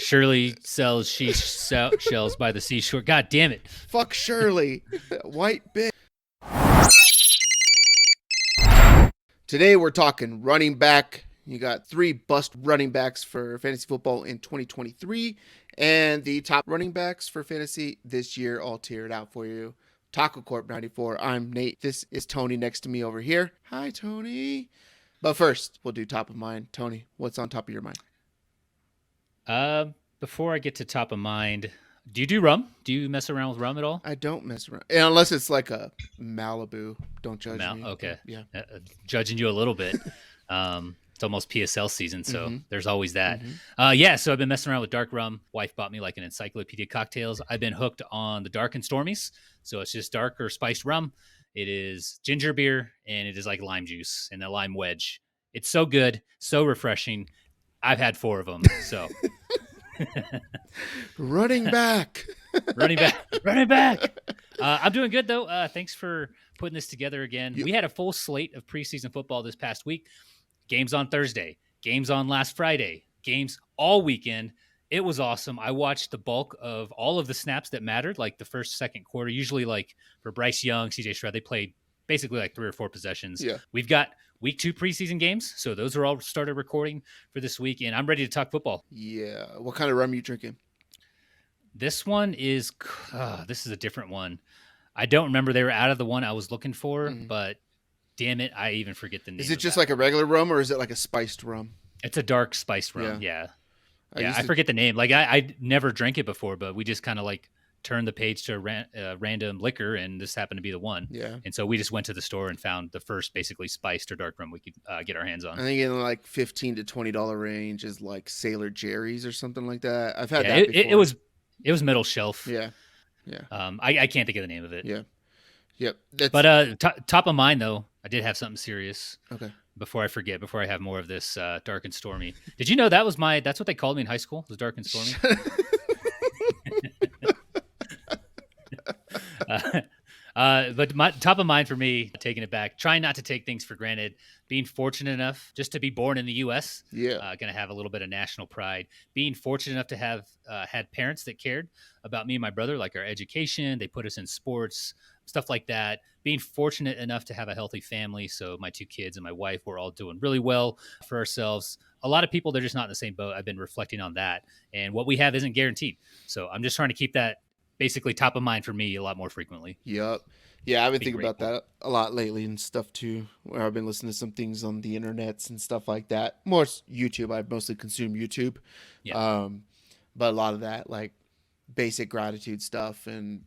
Shirley sells shells by the seashore. God damn it. Fuck Shirley. White bitch. Today we're talking running back. You got 3 bust running backs for fantasy football in 2023 and the top running backs for fantasy this year all tiered out for you. TacoCorp 94. I'm Nate. This is Tony next to me over here. Hi, Tony. But first, we'll do top of mind. Tony, what's on top of your mind? Before I get to top of mind, do you do rum? Do you mess around with rum at all? I don't mess around. Unless it's like a Malibu. Don't judge me. Okay. Yeah. Judging you a little bit. It's almost PSL season, so there's always that. Mm-hmm. So I've been messing around with dark rum. Wife bought me like an encyclopedia cocktails. I've been hooked on the dark and stormies. So it's just dark or spiced rum. It is ginger beer, and it is like lime juice and a lime wedge. It's so good, so refreshing. I've had 4 of them, so... Running back. I'm doing good, though. Thanks for putting this together again. We had a full slate of preseason football this past week. Games on Thursday, games on last Friday, games all weekend. It was awesome. I watched the bulk of all of the snaps that mattered, like the first, second quarter. Usually, like for Bryce Young, CJ Stroud, they played basically like 3 or 4 possessions. Yeah. We've got week 2 preseason games, so those are all started recording for this week, and I'm ready to talk football. Yeah. What kind of rum are you drinking? This one is this is a different one. I don't remember. They were out of the one I was looking for, but damn it, I even forget the name. Is it just like a regular rum, or is it like a spiced rum? It's a dark spiced rum. Yeah. I to... forget the name. Like I never drank it before, but we just kind of like turned the page to random liquor, and this happened to be the one. Yeah. And so we just went to the store and found the first basically spiced or dark rum we could get our hands on. I think in like $15 to $20 range is like Sailor Jerry's or something like that. I've had that before. It was middle shelf. Yeah. I can't think of the name of it. Yeah. Yep. But top of mind though, I did have something serious. Okay. Before I forget, before I have more of this dark and stormy. Did you know that's what they called me in high school? Was dark and stormy. But my top of mind for me, taking it back, trying not to take things for granted, being fortunate enough just to be born in the U.S. Yeah. Going to have a little bit of national pride. Being fortunate enough to have had parents that cared about me and my brother, like our education. They put us in sports, stuff like that. Being fortunate enough to have a healthy family. So my 2 kids and my wife, we're all doing really well for ourselves. A lot of people, they're just not in the same boat. I've been reflecting on that. And what we have isn't guaranteed. So I'm just trying to keep that basically top of mind for me a lot more frequently. Yep. Yeah, I've been thinking about that a lot lately and stuff too, where I've been listening to some things on the internets and stuff like that. More YouTube. I mostly consume YouTube. Yeah. But a lot of that, like basic gratitude stuff. And,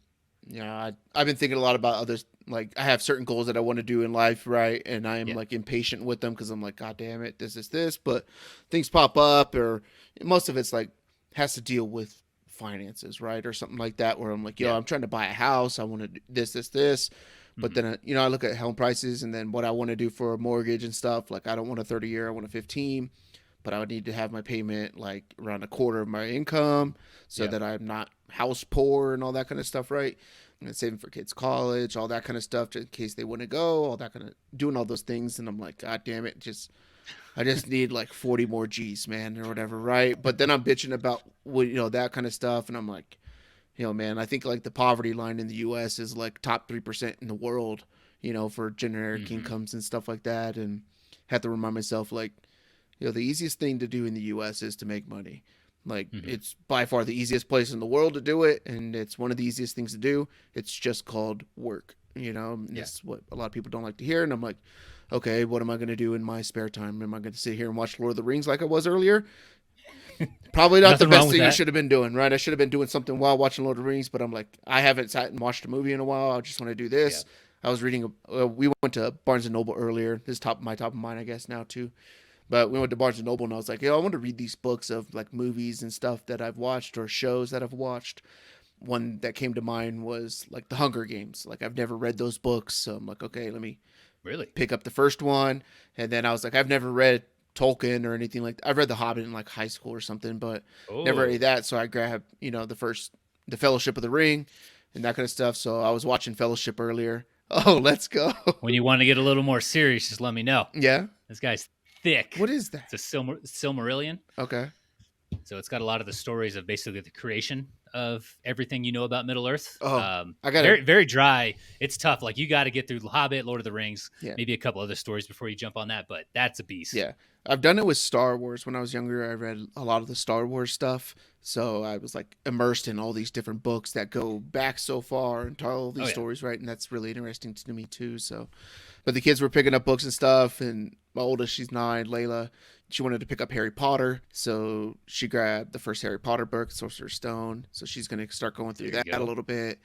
I've been thinking a lot about others. Like I have certain goals that I want to do in life. Right. And I am like impatient with them because I'm like, God damn it, this, but things pop up, or most of it's like has to deal with finances, right, or something like that, where I'm like, I'm trying to buy a house, I want to do this, but then I look at home prices and then what I want to do for a mortgage and stuff. Like I don't want a 30-year, I want a 15, but I would need to have my payment like around a quarter of my income so that I'm not house poor and all that kind of stuff, right? And saving for kids' college, all that kind of stuff, just in case they want to go, all that kind of doing all those things. And I'm like, God damn it, I just need like 40 more G's, man, or whatever, right? But then I'm bitching about that kind of stuff, and I'm like, man, I think like the poverty line in the U.S. is like top 3% in the world, for generic incomes and stuff like that, and have to remind myself like, the easiest thing to do in the U.S. is to make money. Like it's by far the easiest place in the world to do it, and it's one of the easiest things to do. It's just called work, That's what a lot of people don't like to hear, and I'm like, okay, what am I going to do in my spare time? Am I going to sit here and watch Lord of the Rings like I was earlier? Probably not the best thing I should have been doing, right? I should have been doing something while watching Lord of the Rings, but I'm like, I haven't sat and watched a movie in a while. I just want to do this. Yeah. I was reading, we went to Barnes & Noble earlier. This is my top of mind, I guess, now too. But we went to Barnes & Noble, and I was like, I want to read these books of like movies and stuff that I've watched or shows that I've watched. One that came to mind was like The Hunger Games. Like I've never read those books, so I'm like, okay, let me pick up the first one. And then I was like, I've never read Tolkien or anything like that. I've read The Hobbit in like high school or something, but never read that. So I grabbed, the Fellowship of the Ring and that kind of stuff. So I was watching Fellowship earlier. Oh, let's go. When you want to get a little more serious, just let me know. Yeah. This guy's thick. What is that? It's a Silmarillion. Okay. So it's got a lot of the stories of basically the creation of everything you know about Middle Earth. Oh, I got Very, it. very dry. It's tough. Like you got to get through Hobbit, Lord of the Rings, Yeah. maybe a couple other stories before you jump on that. But that's a beast. Yeah. I've done it with Star Wars. When I was younger, I read a lot of the Star Wars stuff. So I was like immersed in all these different books that go back so far and tell all these stories, right? And that's really interesting to me too. So, but the kids were picking up books and stuff. And my oldest, she's 9, Layla, she wanted to pick up Harry Potter. So she grabbed the first Harry Potter book, Sorcerer's Stone. So she's going to start going through that a little bit.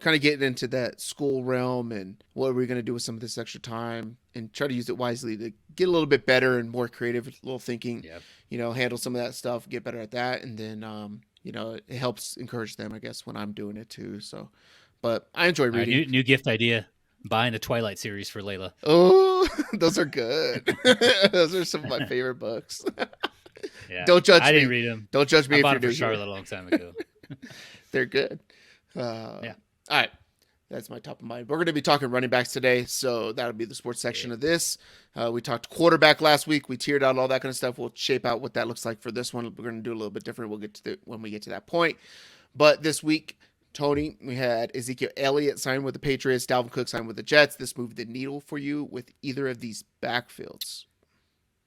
Kind of getting into that school realm and what are we going to do with some of this extra time and try to use it wisely to get a little bit better and more creative, a little thinking, handle some of that stuff, get better at that. And then, it helps encourage them, I guess, when I'm doing it too. So, but I enjoy reading. New gift idea. Buying the Twilight series for Layla. Oh, those are good. Those are some of my favorite books. Yeah. Don't judge me. I didn't read them. Don't judge me I if bought you're them for new Charlotte here. a long time ago. They're good. Yeah. All right. That's my top of mind. We're going to be talking running backs today, so that'll be the sports section of this. We talked quarterback last week. We tiered out all that kind of stuff. We'll shape out what that looks like for this one. We're going to do a little bit different. We'll get to when we get to that point. But this week, Tony, we had Ezekiel Elliott signed with the Patriots. Dalvin Cook signed with the Jets. This moved the needle for you with either of these backfields.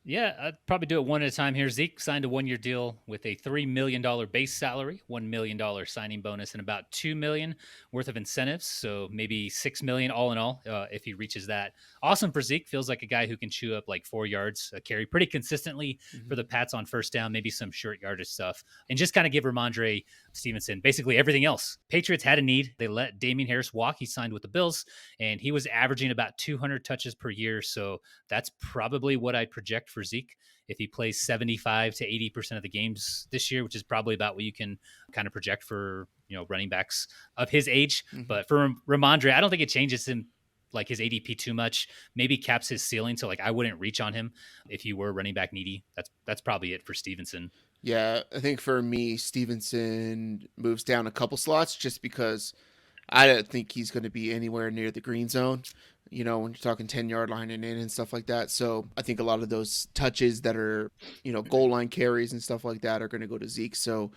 Yeah, I'd probably do it one at a time here. Zeke signed a 1-year deal with a $3 million base salary, $1 million signing bonus, and about $2 million worth of incentives. So maybe $6 million all in all if he reaches that. Awesome for Zeke. Feels like a guy who can chew up like 4 yards a carry pretty consistently for the Pats on first down, maybe some short yardage stuff. And just kind of give Ramondre Stevenson basically everything else. Patriots had a need. They let Damian Harris walk. He signed with the Bills, and he was averaging about 200 touches per year. So that's probably what I'd project for Zeke if he plays 75 to 80% of the games this year, which is probably about what you can kind of project for, running backs of his age. But for Ramondre, I don't think it changes him like his ADP too much, maybe caps his ceiling. So like I wouldn't reach on him if you were running back needy. That's probably it for Stevenson. Yeah, I think for me, Stevenson moves down a couple slots just because I don't think he's going to be anywhere near the green zone, when you're talking 10-yard line and in and stuff like that. So I think a lot of those touches that are, goal line carries and stuff like that are going to go to Zeke. So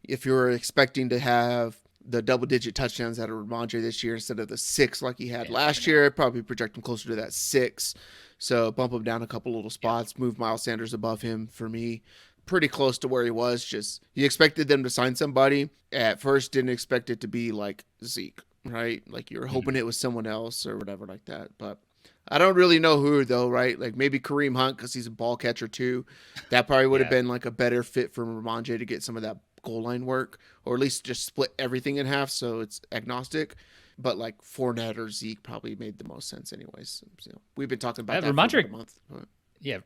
if you're expecting to have the double-digit touchdowns out of Ramondre this year instead of the 6 like he had last year, I'd probably project him closer to that 6. So bump him down a couple little spots, move Miles Sanders above him for me. Pretty close to where he was. Just you expected them to sign somebody at first, didn't expect it to be like Zeke, right? Like you're hoping it was someone else or whatever like that. But I don't really know who though, right? Like maybe Kareem Hunt because he's a ball catcher too. That probably would have been like a better fit for Ramondre to get some of that goal line work, or at least just split everything in half so it's agnostic. But like Fournette or Zeke probably made the most sense anyways. So we've been talking about that for about a month. But. Yeah,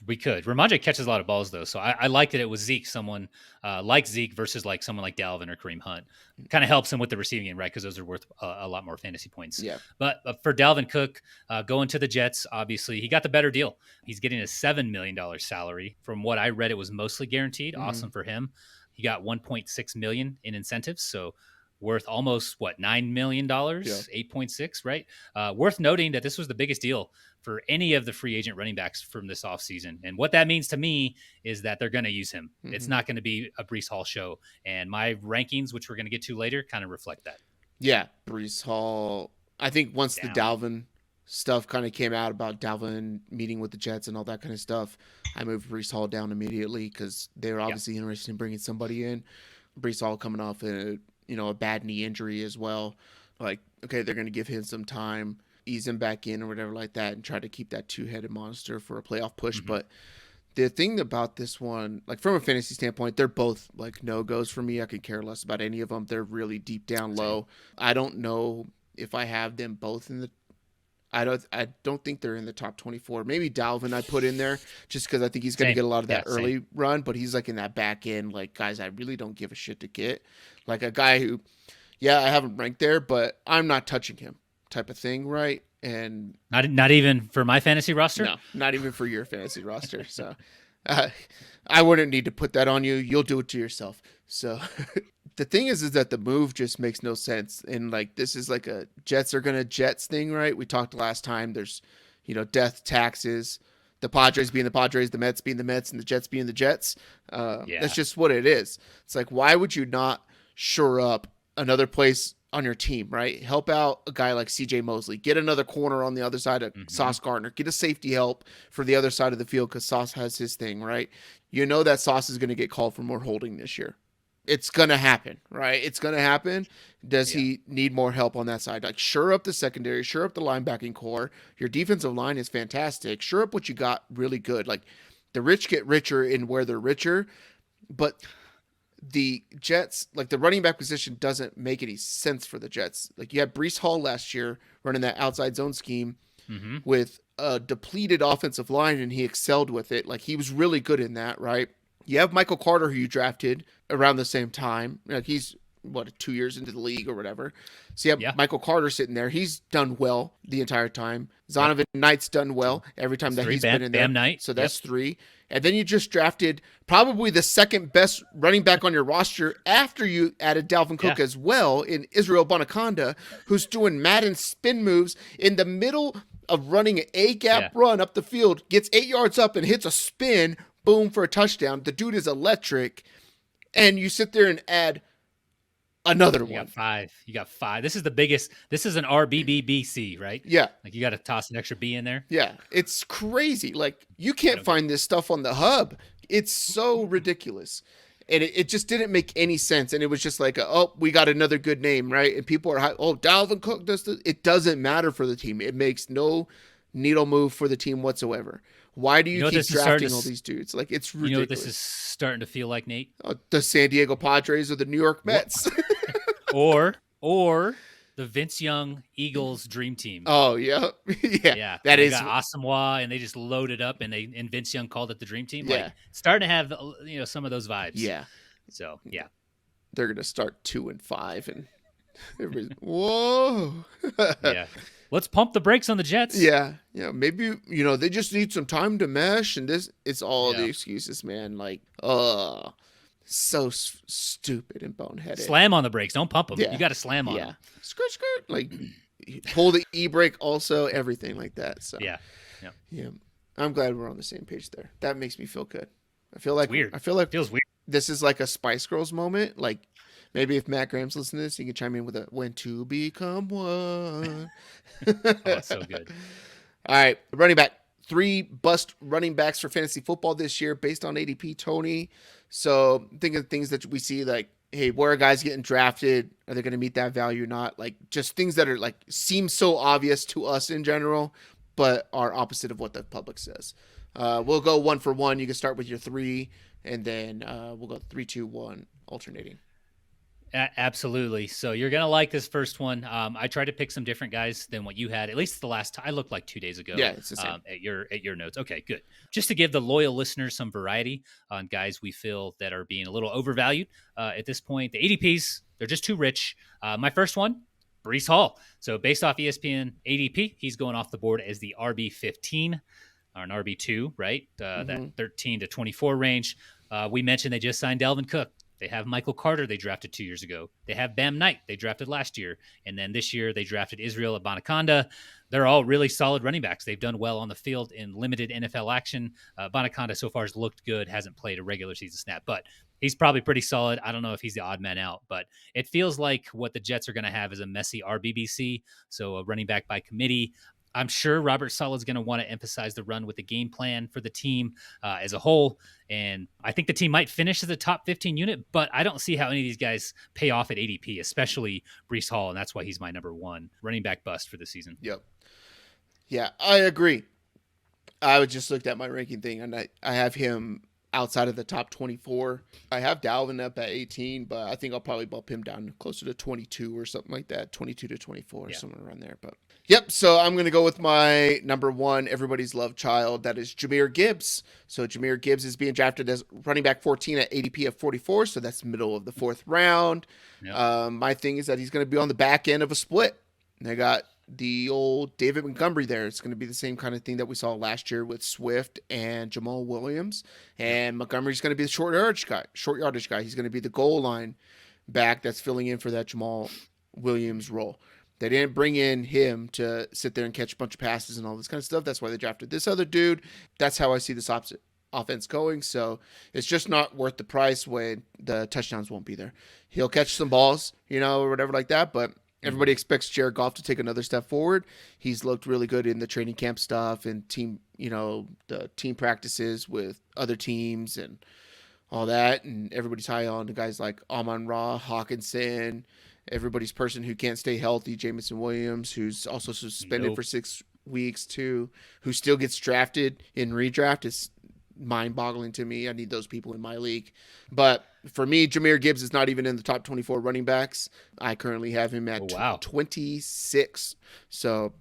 we could. Ramondre catches a lot of balls, though. So I like that it was Zeke, someone like Zeke versus like someone like Dalvin or Kareem Hunt. Kind of helps him with the receiving end, right? Because those are worth a lot more fantasy points. Yeah. But for Dalvin Cook, going to the Jets, obviously, he got the better deal. He's getting a $7 million salary. From what I read, it was mostly guaranteed. Awesome for him. He got $1.6 million in incentives. So worth almost $9 million, 8.6, right? Worth noting that this was the biggest deal for any of the free agent running backs from this offseason. And what that means to me is that they're going to use him. It's not going to be a Breece Hall show. And my rankings, which we're going to get to later, kind of reflect that. Yeah, Breece Hall. I think once the Dalvin stuff kind of came out about Dalvin meeting with the Jets and all that kind of stuff, I moved Breece Hall down immediately because they were obviously interested in bringing somebody in. Breece Hall coming off a bad knee injury as well. Like, okay, they're going to give him some time, ease him back in or whatever like that, and try to keep that two-headed monster for a playoff push. But the thing about this one, like from a fantasy standpoint, they're both like no-goes for me. I could care less about any of them. They're really deep down low. I don't know if I have them both in the I don't think they're in the top 24. Maybe Dalvin I put in there just because I think he's going to get a lot of that early run, but he's like in that back end, like guys I really don't give a shit to get. Like a guy who, I haven't ranked there, but I'm not touching him type of thing, right? And not even for my fantasy roster? No, not even for your fantasy roster. So I wouldn't need to put that on you. You'll do it to yourself. So the thing is that the move just makes no sense. And like, this is like a Jets are going to Jets thing, right? We talked last time. There's, death taxes. the Padres being the Padres, the Mets being the Mets, and the Jets being the Jets. That's just what it is. It's like, why would you not shore up another place on your team, right? Help out a guy like CJ Mosley. Get another corner on the other side of Sauce Gardner. Get a safety help for the other side of the field because Sauce has his thing, right? You know that Sauce is going to get called for more holding this year. It's going to happen, right? It's going to happen. Does he need more help on that side? Like, shore up the secondary, shore up the linebacking core. Your defensive line is fantastic. Shore up what you got really good. Like, the rich get richer in where they're richer, but the Jets, like the running back position doesn't make any sense for the Jets. Like, you had Breece Hall last year running that outside zone scheme with a depleted offensive line, and he excelled with it. Like, he was really good in that, right? You have Michael Carter, who you drafted around the same time. Like, he's, 2 years into the league or whatever. So you have Michael Carter sitting there. He's done well the entire time. Zonovan Knight's done well every time that he's been in there. Knight. So that's 3. And then you just drafted probably the second best running back on your roster after you added Dalvin Cook as well in Israel Bonaconda, who's doing Madden spin moves in the middle of running an A-gap run up the field, gets 8 yards up and hits a spin, boom, for a touchdown. The dude is electric. And you sit there and add another one. You got 5. This is the biggest. This is an RBBBC, right? Yeah. Like, you got to toss an extra B in there. Yeah. It's crazy. Like, you can't find this stuff on the hub. It's so ridiculous. And it just didn't make any sense. And it was just like, we got another good name, right? And people are, Dalvin Cook does this. It doesn't matter for the team. It makes no needle move for the team whatsoever. Why do you keep drafting all these dudes? Like, it's ridiculous. You know what this is starting to feel like, Nate? The San Diego Padres or the New York Mets. or the Vince Young Eagles dream team. Oh, yeah. Yeah. That is Asamoah, and they just loaded up, and Vince Young called it the dream team. Yeah. Like, starting to have, some of those vibes. Yeah. So, yeah. They're going to start 2-5, and everybody's, whoa. Yeah. Let's pump the brakes on the Jets. Yeah. Yeah. Maybe, they just need some time to mesh, and it's all the excuses, man. Like, so stupid and boneheaded. Slam on the brakes. Don't pump them. Yeah. You got to slam on them. Yeah. Skirt. Like, pull the e-brake also, everything like that. So, yeah. I'm glad we're on the same page there. That makes me feel good. I feel like, it feels weird. This is like a Spice Girls moment. Like, maybe if Matt Graham's listening to this, he can chime in with a "when to become one." That's so good. All right, running back. 3 bust running backs for fantasy football this year based on ADP, Tony. So think of things that we see, like, hey, where are guys getting drafted? Are they going to meet that value or not? Like, just things that are like seem so obvious to us in general, but are opposite of what the public says. We'll go 1 for 1. You can start with your 3, and then we'll go 3, 2, 1, alternating. Absolutely. So you're going to like this first one. I tried to pick some different guys than what you had, at least the last time. I looked like 2 days ago. Yeah, it's the same. At your notes. Okay, good. Just to give the loyal listeners some variety on guys we feel that are being a little overvalued at this point. The ADPs, they're just too rich. My first one, Breece Hall. So based off ESPN ADP, he's going off the board as the RB15 or an RB2, right? That 13 to 24 range. We mentioned they just signed Dalvin Cook. They have Michael Carter they drafted 2 years ago. They have Bam Knight they drafted last year. And then this year they drafted Israel Bonaconda. They're all really solid running backs. They've done well on the field in limited NFL action. Bonaconda so far has looked good, hasn't played a regular season snap, but he's probably pretty solid. I don't know if he's the odd man out, but it feels like what the Jets are going to have is a messy RBBC, so a running back by committee. I'm sure Robert Sala's going to want to emphasize the run with the game plan for the team as a whole. And I think the team might finish as a top 15 unit, but I don't see how any of these guys pay off at ADP, especially Breece Hall. And that's why he's my number 1 running back bust for the season. Yep. Yeah, I agree. I just looked at my ranking thing, and I have him outside of the top 24. I have Dalvin up at 18, but I think I'll probably bump him down closer to 22 or something like that, 22 to 24, somewhere around there. But yep, so I'm going to go with my number 1, everybody's love child. That is Jahmyr Gibbs. So Jahmyr Gibbs is being drafted as running back 14 at ADP of 44, so that's middle of the 4th round. Yep. My thing is that he's going to be on the back end of a split. And they got the old David Montgomery there. It's going to be the same kind of thing that we saw last year with Swift and Jamal Williams. And Montgomery's going to be the short yardage guy. He's going to be the goal line back that's filling in for that Jamal Williams role. They didn't bring in him to sit there and catch a bunch of passes and all this kind of stuff. That's why they drafted this other dude. That's how I see this offense going. So it's just not worth the price when the touchdowns won't be there. He'll catch some balls, or whatever like that, but everybody expects Jared Goff to take another step forward. He's looked really good in the training camp stuff and team, the team practices with other teams and all that. And everybody's high on the guys like Amon-Ra, Hawkinson, everybody's person who can't stay healthy, Jamison Williams, who's also suspended for 6 weeks too, who still gets drafted in redraft. Is mind-boggling to me. I need those people in my league. But for me, Jahmyr Gibbs is not even in the top 24 running backs. I currently have him at 26. So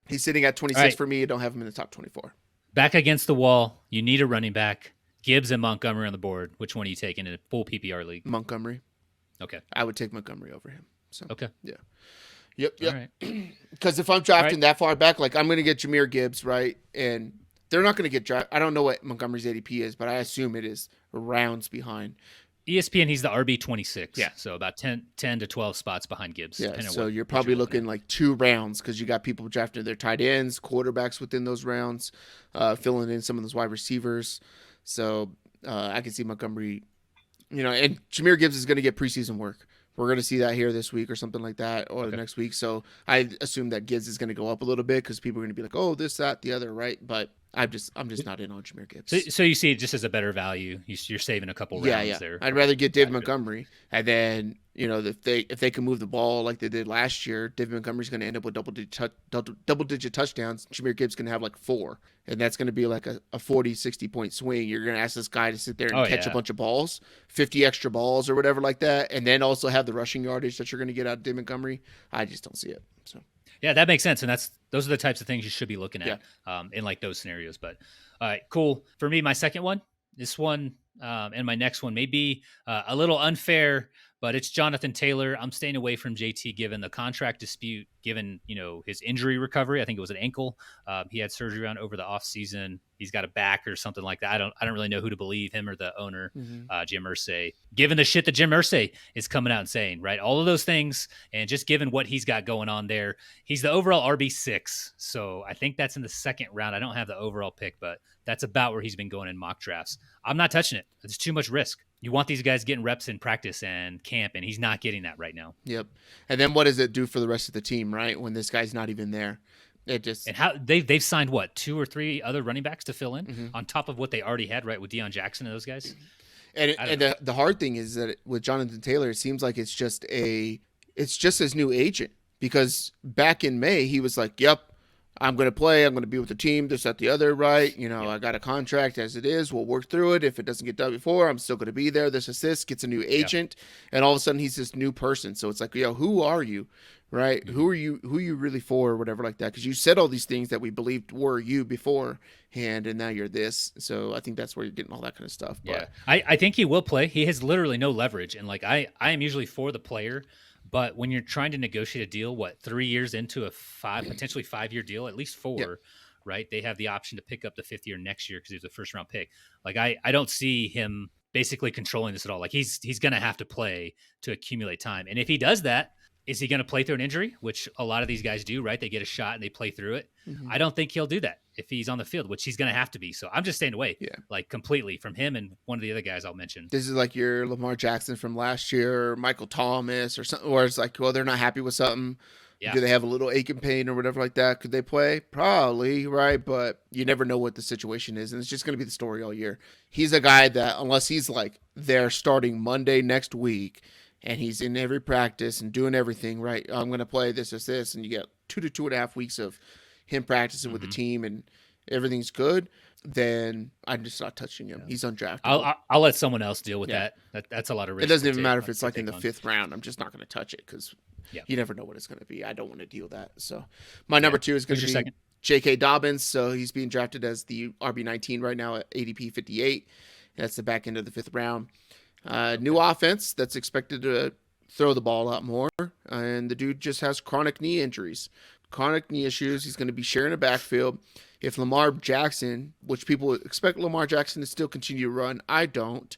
he's sitting at 26 for me. I don't have him in the top 24. Back against the wall. You need a running back. Gibbs and Montgomery on the board. Which one are you taking in a full PPR league? Montgomery. Okay. I would take Montgomery over him. So okay. Yeah. Yep. Because if I'm drafting that far back, like I'm going to get Jahmyr Gibbs, right? And they're not going to get drafted. I don't know what Montgomery's ADP is, but I assume it is rounds behind. ESPN, he's the RB26. Yeah. So about 10 to 12 spots behind Gibbs. Yeah. So you're probably looking like 2 rounds because you got people drafting their tight ends, quarterbacks within those rounds, filling in some of those wide receivers. So I can see Montgomery, and Jahmyr Gibbs is going to get preseason work. We're going to see that here this week or something like that, or the next week. So I assume that Gibbs is going to go up a little bit because people are going to be like, oh, this, that, the other, right? But I'm just not in on Jahmyr Gibbs. So you see it just as a better value. You're saving a couple rounds there. I'd rather get David Montgomery, and then if they can move the ball like they did last year, David Montgomery's going to end up with double-digit touchdowns. Jahmyr Gibbs going to have like 4, and that's going to be like a 40, 60-point swing. You're going to ask this guy to sit there and catch a bunch of balls, 50 extra balls or whatever like that, and then also have the rushing yardage that you're going to get out of David Montgomery. I just don't see it. So. Yeah, that makes sense, and those are the types of things you should be looking at in like those scenarios. But all right, cool. For me, my second one, this one, and my next one may be a little unfair, but it's Jonathan Taylor. I'm staying away from JT given the contract dispute, given his injury recovery. I think it was an ankle. He had surgery on over the offseason. He's got a back or something like that. I don't really know who to believe, him or the owner, Jim Irsay. Given the shit that Jim Irsay is coming out and saying, right? All of those things, and just given what he's got going on there, he's the overall RB6. So I think that's in the second round. I don't have the overall pick, but that's about where he's been going in mock drafts. I'm not touching it. It's too much risk. You want these guys getting reps in practice and camp, and he's not getting that right now. Yep. And then what does it do for the rest of the team, right? When this guy's not even there. And how they've signed 2 or 3 other running backs to fill in on top of what they already had, right, with Deion Jackson and those guys. And the hard thing is that with Jonathan Taylor, it seems like it's just his new agent, because back in May he was like, "Yep, I'm going to play. I'm going to be with the team. This, that, the other, right? I got a contract as it is. We'll work through it. If it doesn't get done before, I'm still going to be there. This is this." Gets a new agent, and all of a sudden he's this new person. So it's like, who are you? Right? Who are you really for, or whatever like that? Because you said all these things that we believed were you beforehand, and now you're this. So I think that's where you're getting all that kind of stuff. But I think he will play. He has literally no leverage. And like I am usually for the player, but when you're trying to negotiate a deal, 3 years into a potentially 5-year deal, at least 4, right? They have the option to pick up the 5th year next year because he was a first round pick. Like I don't see him basically controlling this at all. Like he's going to have to play to accumulate time. And if he does that, is he going to play through an injury, which a lot of these guys do, right? They get a shot and they play through it. I don't think he'll do that if he's on the field, which he's going to have to be. So I'm just staying away, like completely from him and one of the other guys I'll mention. This is like your Lamar Jackson from last year, or Michael Thomas or something, where it's like, well, they're not happy with something. Yeah. Do they have a little ache and pain or whatever like that? Could they play? Probably, right? But you never know what the situation is, and it's just going to be the story all year. He's a guy that, unless he's like there starting Monday next week, and he's in every practice and doing everything, right? I'm going to play this, and you get 2 to 2.5 weeks of him practicing with the team and everything's good, then I'm just not touching him. He's undraftable. I'll let someone else deal with that. That's a lot of risk. It doesn't even matter if it's like in the 5th round. I'm just not going to touch it because you never know what it's going to be. I don't want to deal with that. So my number 2 is going to be second? J.K. Dobbins. So he's being drafted as the RB19 right now at ADP 58. That's the back end of the 5th round. New offense that's expected to throw the ball a lot more, and the dude just has chronic knee injuries, chronic knee issues. He's going to be sharing a backfield. If Lamar Jackson, which people expect Lamar Jackson to still continue to run, I don't.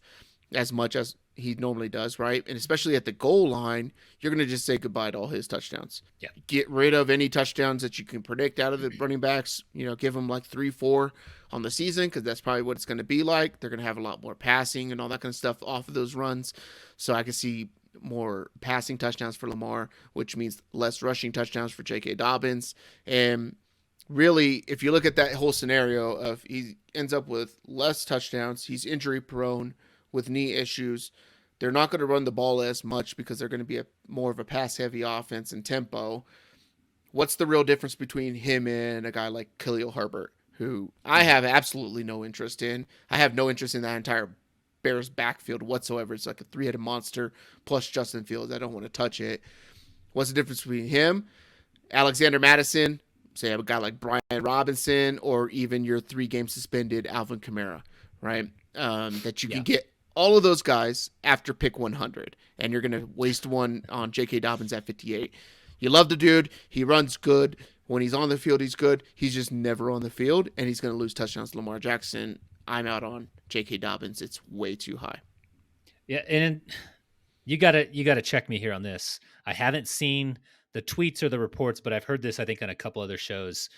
as much as he normally does, right? And especially at the goal line, you're going to just say goodbye to all his touchdowns. Yeah. Get rid of any touchdowns that you can predict out of the running backs. Give them like 3-4 on the season, because that's probably what it's going to be like. They're going to have a lot more passing and all that kind of stuff off of those runs. So I can see more passing touchdowns for Lamar, which means less rushing touchdowns for J.K. Dobbins. And really, if you look at that whole scenario of he ends up with less touchdowns, he's injury prone with knee issues. They're not going to run the ball as much because they're going to be more of a pass-heavy offense and tempo. What's the real difference between him and a guy like Khalil Herbert, who I have absolutely no interest in? I have no interest in that entire Bears backfield whatsoever. It's like a three-headed monster plus Justin Fields. I don't want to touch it. What's the difference between him, Alexander Mattison, say a guy like Brian Robinson, or even your 3-game suspended Alvin Kamara, right? That you can get all of those guys after pick 100, and you're going to waste one on J.K. Dobbins at 58. You love the dude. He runs good. When he's on the field, he's good. He's just never on the field, and he's going to lose touchdowns to Lamar Jackson. I'm out on J.K. Dobbins. It's way too high. Yeah, and you gotta check me here on this. I haven't seen the tweets or the reports, but I've heard this, I think, on a couple other shows.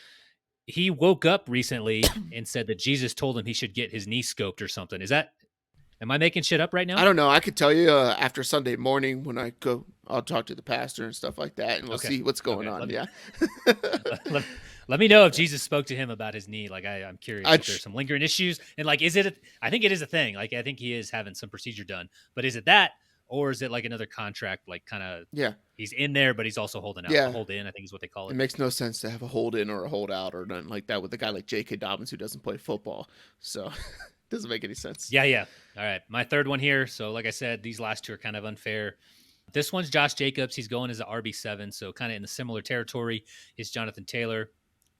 He woke up recently and said that Jesus told him he should get his knee scoped or something. Am I making shit up right now? I don't know. I could tell you after Sunday morning when I go, I'll talk to the pastor and stuff like that, and we'll see what's going on. Let me know if Jesus spoke to him about his knee. Like, I'm curious if there's some lingering issues. And like, I think it is a thing. Like, I think he is having some procedure done. But is it that, or is it like another contract, like kind of, he's in there, but he's also holding out. A hold in, I think is what they call it. It makes no sense to have a hold in or a hold out or nothing like that with a guy like J.K. Dobbins who doesn't play football. So doesn't make any sense. Yeah. All right. My third one here. So like I said, these last two are kind of unfair. This one's Josh Jacobs. He's going as an RB7. So kind of in the similar territory is Jonathan Taylor.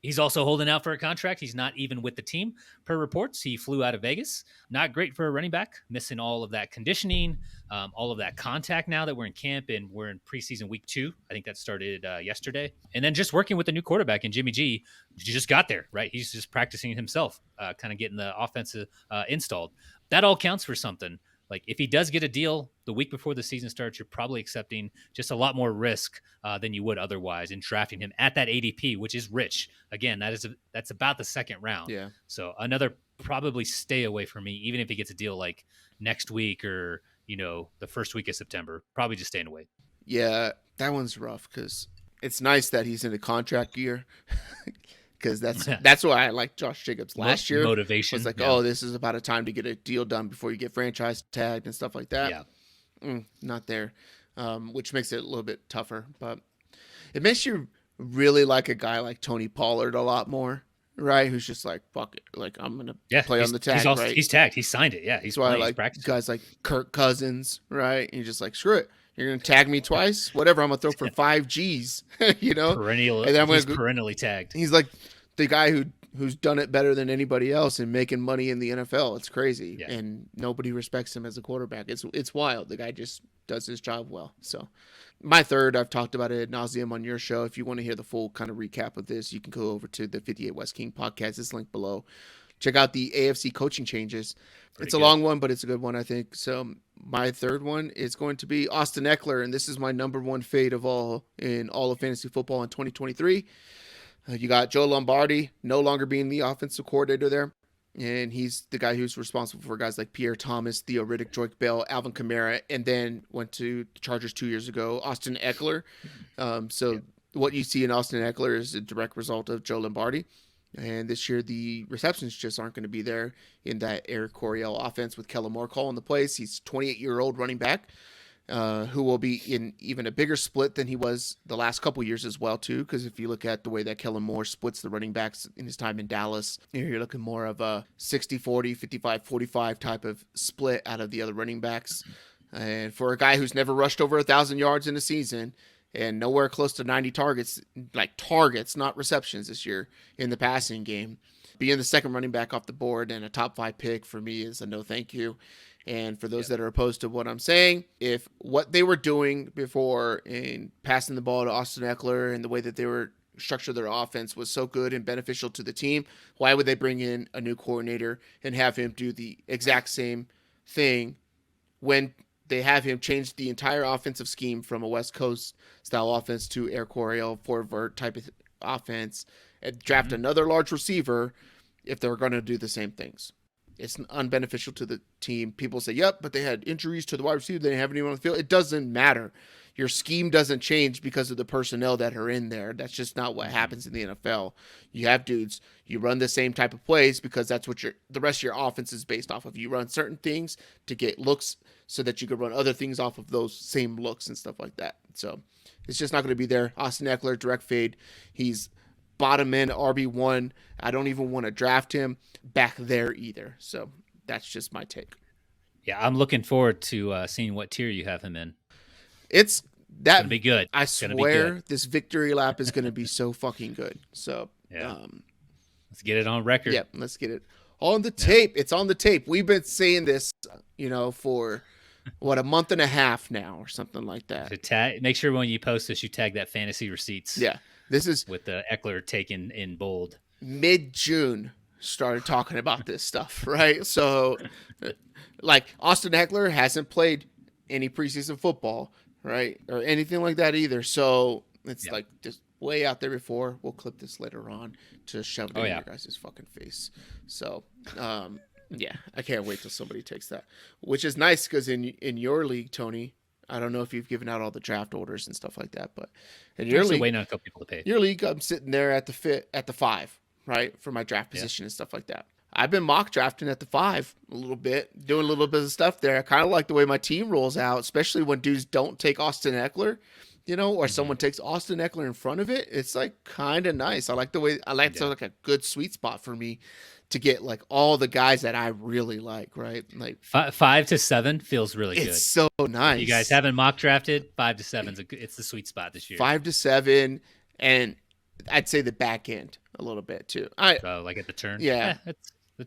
He's also holding out for a contract. He's not even with the team. Per reports, he flew out of Vegas. Not great for a running back, missing all of that conditioning, all of that contact now that we're in camp and we're in preseason week 2. I think that started yesterday. And then just working with a new quarterback in Jimmy G. He just got there, right? He's just practicing himself, kind of getting the offensive installed. That all counts for something. Like, if he does get a deal the week before the season starts, you're probably accepting just a lot more risk than you would otherwise in drafting him at that ADP, which is rich. Again, that's about the second round. Yeah. So another probably stay away from me, even if he gets a deal like next week or, the first week of September. Probably just staying away. Yeah, that one's rough because it's nice that he's in a contract year. Because that's why I liked Josh Jacobs last year. Motivation. It's like, this is about a time to get a deal done before you get franchise tagged and stuff like that. Yeah. Not there, which makes it a little bit tougher. But it makes you really like a guy like Tony Pollard a lot more, right? Who's just like, fuck it. Like, I'm going to play on the tag, right? He's tagged. He signed it. Yeah, he's playing. I like practicing. Guys like Kirk Cousins, right? And you're just like, screw it. You're going to tag me twice? Whatever, I'm going to throw for 5 Gs, Perennial, and then he's perennially tagged. He's like the guy who's done it better than anybody else and making money in the NFL. It's crazy. Yeah. And nobody respects him as a quarterback. It's wild. The guy just does his job well. So my third, I've talked about it ad nauseum on your show. If you want to hear the full kind of recap of this, you can go over to the 58 West King podcast. It's linked below. Check out the AFC coaching changes. It's a long one, but it's a good one, I think. So my third one is going to be Austin Eckler, and this is my number one fade of all in all of fantasy football in 2023. You got Joe Lombardi no longer being the offensive coordinator there, and he's the guy who's responsible for guys like Pierre Thomas, Theo Riddick, Joique Bell, Alvin Kamara, and then went to the Chargers 2 years ago, Austin Eckler. What you see in Austin Eckler is a direct result of Joe Lombardi. And this year, the receptions just aren't going to be there in that Eric Coryell offense with Kellen Moore calling the plays. He's a 28-year-old running back who will be in even a bigger split than he was the last couple years as well, too. Because if you look at the way that Kellen Moore splits the running backs in his time in Dallas, you're looking more of a 60-40, 55-45 type of split out of the other running backs. And for a guy who's never rushed over 1,000 yards in a season, and nowhere close to 90 targets, like targets, not receptions this year in the passing game. Being the second running back off the board and a top 5 pick for me is a no thank you. And for those that are opposed to what I'm saying, if what they were doing before in passing the ball to Austin Eckler and the way that they were structure their offense was so good and beneficial to the team, why would they bring in a new coordinator and have him do the exact same thing when they have him change the entire offensive scheme from a West Coast style offense to air choreo, forward type of offense, and draft another large receiver if they're going to do the same things. It's unbeneficial to the team. People say, yep, but they had injuries to the wide receiver. They didn't have anyone on the field. It doesn't matter. Your scheme doesn't change because of the personnel that are in there. That's just not what happens in the NFL. You have dudes. You run the same type of plays because that's what the rest of your offense is based off of. You run certain things to get looks so that you can run other things off of those same looks and stuff like that. So it's just not going to be there. Austin Eckler, direct fade. He's bottom end RB1. I don't even want to draft him back there either. So that's just my take. Yeah, I'm looking forward to seeing what tier you have him in. It's going to be good. I swear this victory lap is going to be so fucking good. So yeah. Let's get it on record. Yeah, let's get it on the tape. It's on the tape. We've been saying this, for a month and a half now or something like that. Make sure when you post this, you tag that fantasy receipts. Yeah. This is with the Eckler taken in bold. Mid-June started talking about this stuff, right? So, like, Austin Eckler hasn't played any preseason football, right, or anything like that either. So it's like just way out there before. We'll clip this later on to shove it in your guys' fucking face. So, yeah, I can't wait till somebody takes that, which is nice because in your league, Tony. I don't know if you've given out all the draft orders and stuff like that, but in your league, waiting on a couple people to pay. Your league, I'm sitting there at the 5, right, for my draft position and stuff like that. I've been mock drafting at the 5 a little bit, doing a little bit of stuff there. I kind of like the way my team rolls out, especially when dudes don't take Austin Eckler, or someone takes Austin Eckler in front of it. It's like kind of nice. I like the way it's like a good sweet spot for me to get like all the guys that I really like, right? Like 5 to 7 feels really good. It's so nice. You guys haven't mock drafted 5 to 7. It's the sweet spot this year. 5 to 7, and I'd say the back end a little bit too. Like at the turn. Yeah,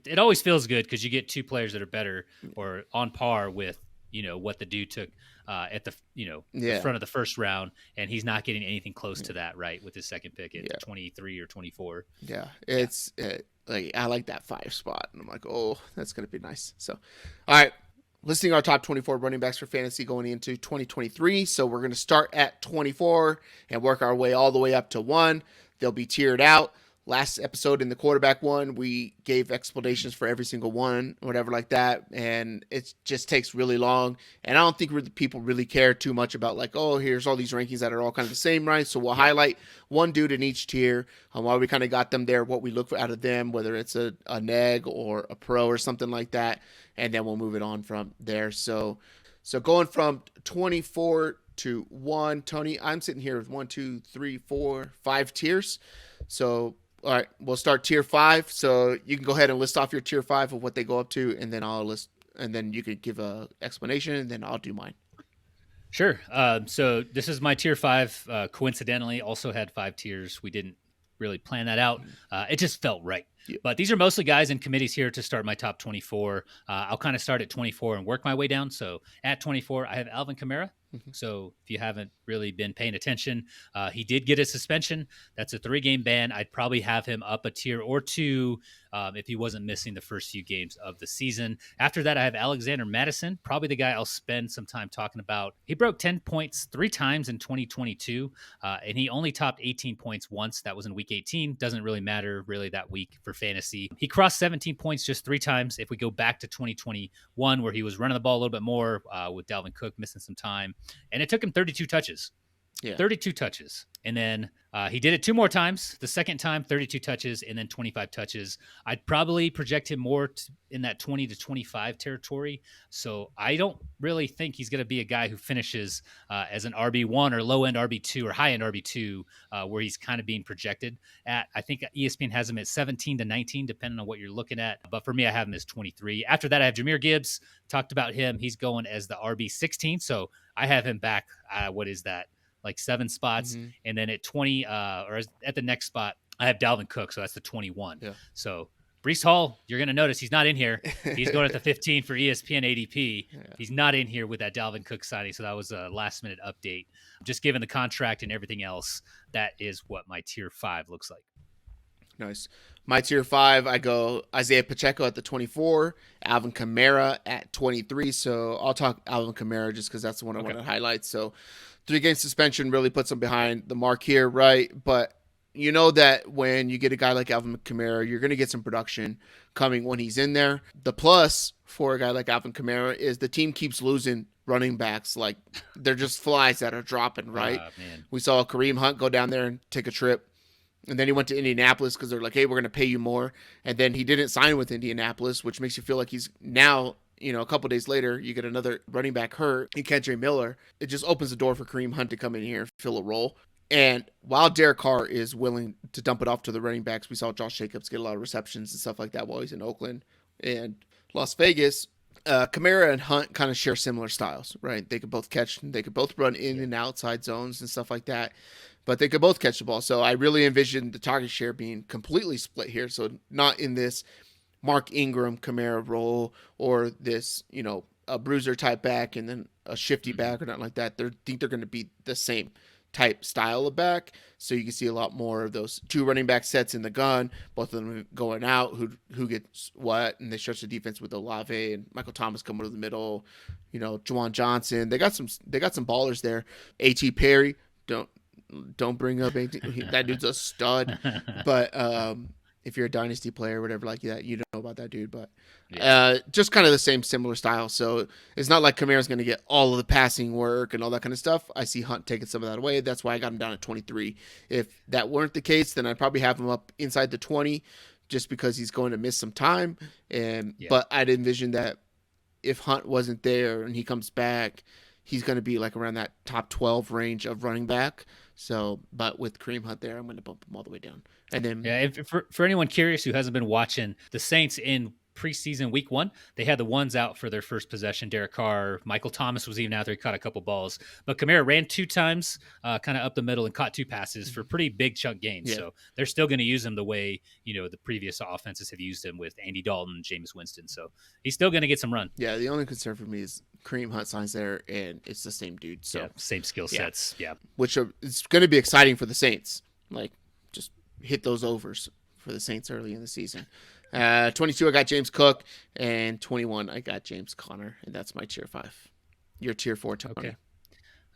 it always feels good because you get two players that are better or on par with what the dude took at the the front of the first round, and he's not getting anything close to that, right, with his second pick at 23 or 24. Yeah, it's. Like I like that 5 spot, and I'm like, oh, that's gonna be nice. So, all right, listing our top 24 running backs for fantasy going into 2023. So we're gonna start at 24 and work our way all the way up to 1. They'll be tiered out. Last episode in the quarterback one, we gave explanations for every single one, whatever like that, and it just takes really long. And I don't think people really care too much about like, oh, here's all these rankings that are all kind of the same, right? So we'll highlight one dude in each tier, why we kind of got them there, what we look for out of them, whether it's a neg or a pro or something like that, and then we'll move it on from there. So going from 24 to 1, Tony, I'm sitting here with 1, 2, 3, 4, 5 tiers. So all right, we'll start tier 5. So you can go ahead and list off your tier 5 of what they go up to, and then I'll list, and then you could give a explanation, and then I'll do mine. Sure. So this is my tier 5. Coincidentally, also had 5 tiers. We didn't really plan that out. It just felt right. Yeah. But these are mostly guys in committees here to start my top 24. I'll kind of start at 24 and work my way down. So at 24, I have Alvin Kamara. Mm-hmm. So if you haven't really been paying attention, he did get a suspension. That's a 3-game ban. I'd probably have him up a tier or 2 if he wasn't missing the first few games of the season. After that, I have Alexander Mattison, probably the guy I'll spend some time talking about. He broke 10 points 3 times in 2022, and he only topped 18 points once. That was in week 18. Doesn't really matter really that week for fantasy. He crossed 17 points just 3 times. If we go back to 2021, where he was running the ball a little bit more with Dalvin Cook missing some time, and it took him 32 touches. Yeah. 32 touches. And then he did it 2 more times. The second time, 32 touches, and then 25 touches. I'd probably project him more in that 20 to 25 territory. So I don't really think he's going to be a guy who finishes as an RB1 or low-end RB2 or high-end RB2 where he's kind of being projected at. I think ESPN has him at 17 to 19, depending on what you're looking at. But for me, I have him as 23. After that, I have Jahmyr Gibbs. Talked about him. He's going as the RB16. So I have him back. What is that? Like 7 spots. Mm-hmm. And then at 20 or at the next spot, I have Dalvin Cook. So that's the 21. Yeah. So Breece Hall, you're going to notice he's not in here. He's going at the 15 for ESPN ADP. Yeah. He's not in here with that Dalvin Cook signing. So that was a last minute update. Just given the contract and everything else, that is what my tier 5 looks like. Nice. My tier 5, I go Isaiah Pacheco at the 24, Alvin Kamara at 23. So I'll talk Alvin Kamara just because that's the one I want to highlight. So 3-game suspension really puts him behind the mark here, right? But you know that when you get a guy like Alvin Kamara, you're going to get some production coming when he's in there. The plus for a guy like Alvin Kamara is the team keeps losing running backs. Like, they're just flies that are dropping, right? We saw Kareem Hunt go down there and take a trip. And then he went to Indianapolis because they're like, hey, we're going to pay you more. And then he didn't sign with Indianapolis, which makes you feel like he's now, a couple days later, you get another running back hurt in Kendra Miller. It just opens the door for Kareem Hunt to come in here and fill a role. And while Derek Carr is willing to dump it off to the running backs, we saw Josh Jacobs get a lot of receptions and stuff like that while he's in Oakland. And Las Vegas, Kamara and Hunt kind of share similar styles, right? They could both catch, they could both run in and outside zones and stuff like that. But they could both catch the ball. So I really envision the target share being completely split here. So not in this Mark Ingram Kamara role or this, a bruiser type back and then a shifty back or nothing like that. They think they're going to be the same type style of back. So you can see a lot more of those 2 running back sets in the gun, both of them going out, who gets what, and they stretch the defense with Olave and Michael Thomas coming to the middle, Juwan Johnson. They got some ballers there. A.T. Perry, don't bring up that dude's a stud. But if you're a dynasty player or whatever like that, you don't know about that dude. But just kind of the similar style. So it's not like Kamara's going to get all of the passing work and all that kind of stuff. I see Hunt taking some of that away. That's why I got him down at 23. If that weren't the case, then I'd probably have him up inside the 20 just because he's going to miss some time. But I'd envision that if Hunt wasn't there and he comes back, he's going to be like around that top 12 range of running back. So, but with Kareem Hunt there, I'm going to bump him all the way down. And then, for anyone curious who hasn't been watching, the Saints in preseason week 1, they had the ones out for their first possession. Derek Carr, Michael Thomas was even out there. He caught a couple balls, but Kamara ran 2 times, kind of up the middle and caught 2 passes for pretty big chunk gains. Yeah. So they're still going to use him the way, the previous offenses have used him with Andy Dalton, Jameis Winston. So he's still going to get some run. Yeah. The only concern for me is Kareem Hunt signs there and it's the same dude. So same skill sets. Yeah. Which it's going to be exciting for the Saints. Like, just hit those overs for the Saints early in the season. 22, I got James Cook, and 21, I got James Conner, and that's my tier 5. Your tier 4, Tony. Okay.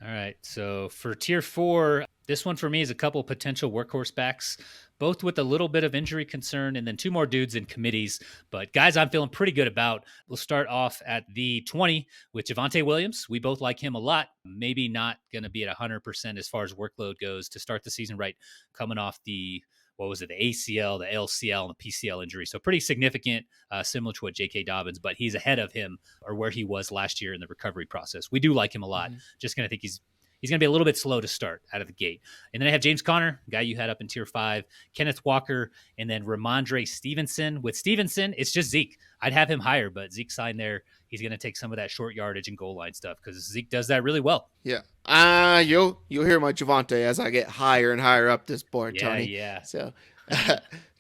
All right. So for tier 4, this one for me is a couple potential workhorse backs, both with a little bit of injury concern, and then 2 more dudes in committees. But guys, I'm feeling pretty good about. We'll start off at the 20 with Javonte Williams. We both like him a lot. Maybe not going to be at 100% as far as workload goes to start the season, right? Coming off the ACL, the LCL, and the PCL injury. So pretty significant, similar to what J.K. Dobbins, but he's ahead of him or where he was last year in the recovery process. We do like him a lot. Just going to think he's going to be a little bit slow to start out of the gate. And then I have James Conner, guy you had up in tier 5, Kenneth Walker, and then Ramondre Stevenson. With Stevenson, it's just Zeke. I'd have him higher, but Zeke signed there. He's going to take some of that short yardage and goal line stuff because Zeke does that really well. Yeah. You'll hear my Javonte as I get higher and higher up this board, Tony. Yeah. So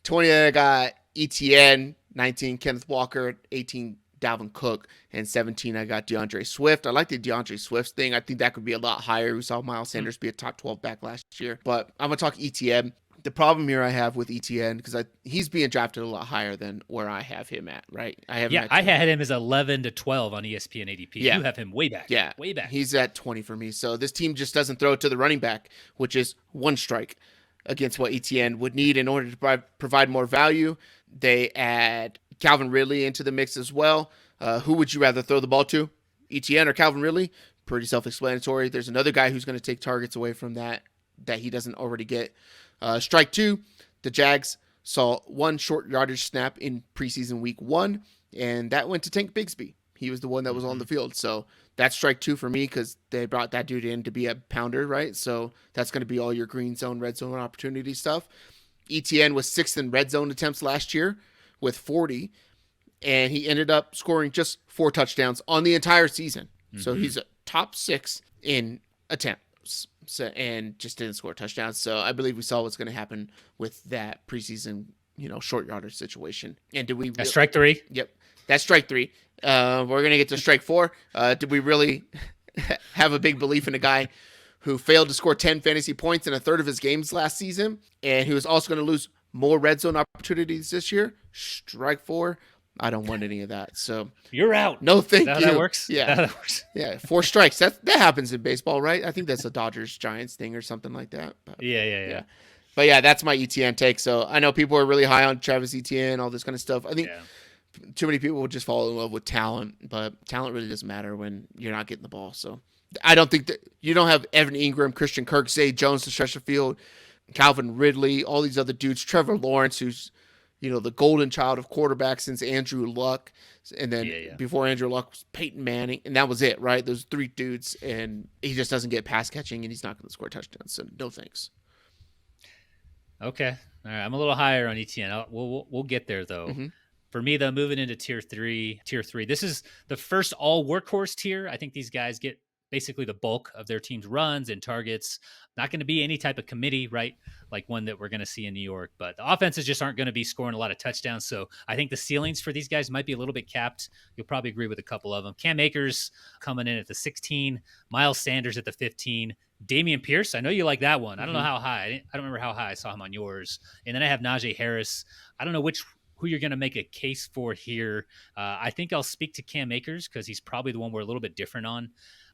20, I got ETN, 19, Kenneth Walker, 18, Dalvin Cook, and 17, I got DeAndre Swift. I like the DeAndre Swift thing. I think that could be a lot higher. We saw Miles Sanders be a top 12 back last year. But I'm going to talk ETN. The problem here I have with ETN, because he's being drafted a lot higher than where I have him at, right? I had him as 11 to 12 on ESPN ADP. Yeah. You have him way back. Yeah. Way back. He's at 20 for me. So this team just doesn't throw it to the running back, which is 1 strike against what ETN would need in order to provide more value. They add Calvin Ridley into the mix as well. Who would you rather throw the ball to, ETN or Calvin Ridley? Pretty self-explanatory. There's another guy who's going to take targets away from that he doesn't already get. Strike 2, the Jags saw 1 short yardage snap in preseason week 1, and that went to Tank Bigsby. He was the one that was on the field. So that's strike 2 for me because they brought that dude in to be a pounder, right? So that's going to be all your green zone, red zone opportunity stuff. ETN was 6th in red zone attempts last year with 40, and he ended up scoring just 4 touchdowns on the entire season. So he's a top 6 in attempts. So, and just didn't score touchdowns. So I believe we saw what's going to happen with that preseason, short yardage situation. And did we? That's strike 3. Yep, that's strike 3. We're going to get to strike 4. Did we really have a big belief in a guy who failed to score 10 fantasy points in a third of his games last season, and who was also going to lose more red zone opportunities this year. Strike 4. I don't want any of that. So you're out. No, Is thank that you. how that works? Yeah. Is that how that works? Yeah. 4 strikes. That happens in baseball, right? I think that's a Dodgers Giants thing or something like that. But, Yeah. But yeah, that's my ETN take. So I know people are really high on Travis Etienne, all this kind of stuff. I think too many people would just fall in love with talent, but talent really doesn't matter when you're not getting the ball. So I don't think that you don't have Evan Ingram, Christian Kirk, Zay Jones to stretch the field, Calvin Ridley, all these other dudes, Trevor Lawrence, who's the golden child of quarterbacks since Andrew Luck. And then before Andrew Luck was Peyton Manning. And that was it, right? Those 3 dudes. And he just doesn't get pass catching and he's not going to score touchdowns. So no thanks. Okay. All right. I'm a little higher on ETN. We'll get there, though. Mm-hmm. For me, though, moving into tier three, this is the first all workhorse tier. I think these guys get basically the bulk of their team's runs and targets. Not going to be any type of committee, right? Like one that we're going to see in New York, but the offenses just aren't going to be scoring a lot of touchdowns. So I think the ceilings for these guys might be a little bit capped. You'll probably agree with a couple of them. Cam Akers coming in at the 16, Miles Sanders at the 15, Dameon Pierce. I know you like that one. I don't know how high. I don't remember how high I saw him on yours. And then I have Najee Harris. I don't know who you're going to make a case for here. I think I'll speak to Cam Akers because he's probably the one we're a little bit different on.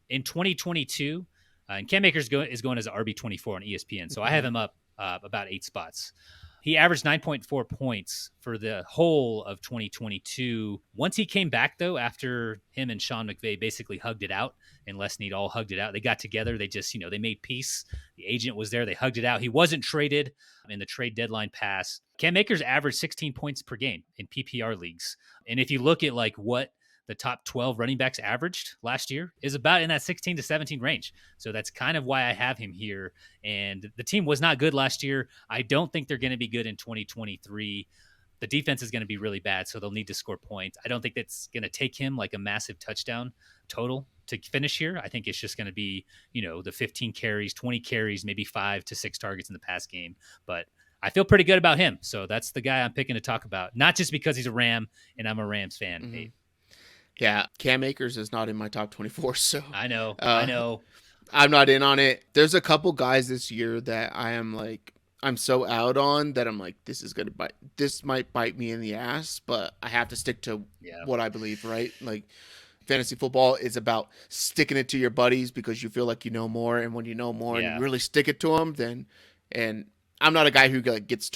In 2022, and Cam Akers is going as an RB24 on ESPN, so I have him up about 8 spots. He averaged 9.4 points for the whole of 2022. Once he came back, though, after him and Sean McVay basically hugged it out, and Les Snead all hugged it out, they got together. They just, they made peace. The agent was there. They hugged it out. He wasn't traded in the trade deadline pass. Cam Akers averaged 16 points per game in PPR leagues. And if you look at what the top 12 running backs averaged last year is about in that 16 to 17 range. So that's kind of why I have him here. And the team was not good last year. I don't think they're going to be good in 2023. The defense is going to be really bad, so they'll need to score points. I don't think that's going to take him like a massive touchdown total to finish here. I think it's just going to be, the 15 carries, 20 carries, maybe 5 to 6 targets in the pass game. But I feel pretty good about him. So that's the guy I'm picking to talk about, not just because he's a Ram and I'm a Rams fan. Mm-hmm. Yeah, Cam Akers is not in my top 24, so I know. I'm not in on it. There's a couple guys this year that I'm so out on that I'm like, this might bite me in the ass, but I have to stick to what I believe, right? Like fantasy football is about sticking it to your buddies because you feel like you know more, and when you know more and you really stick it to them, and I'm not a guy who gets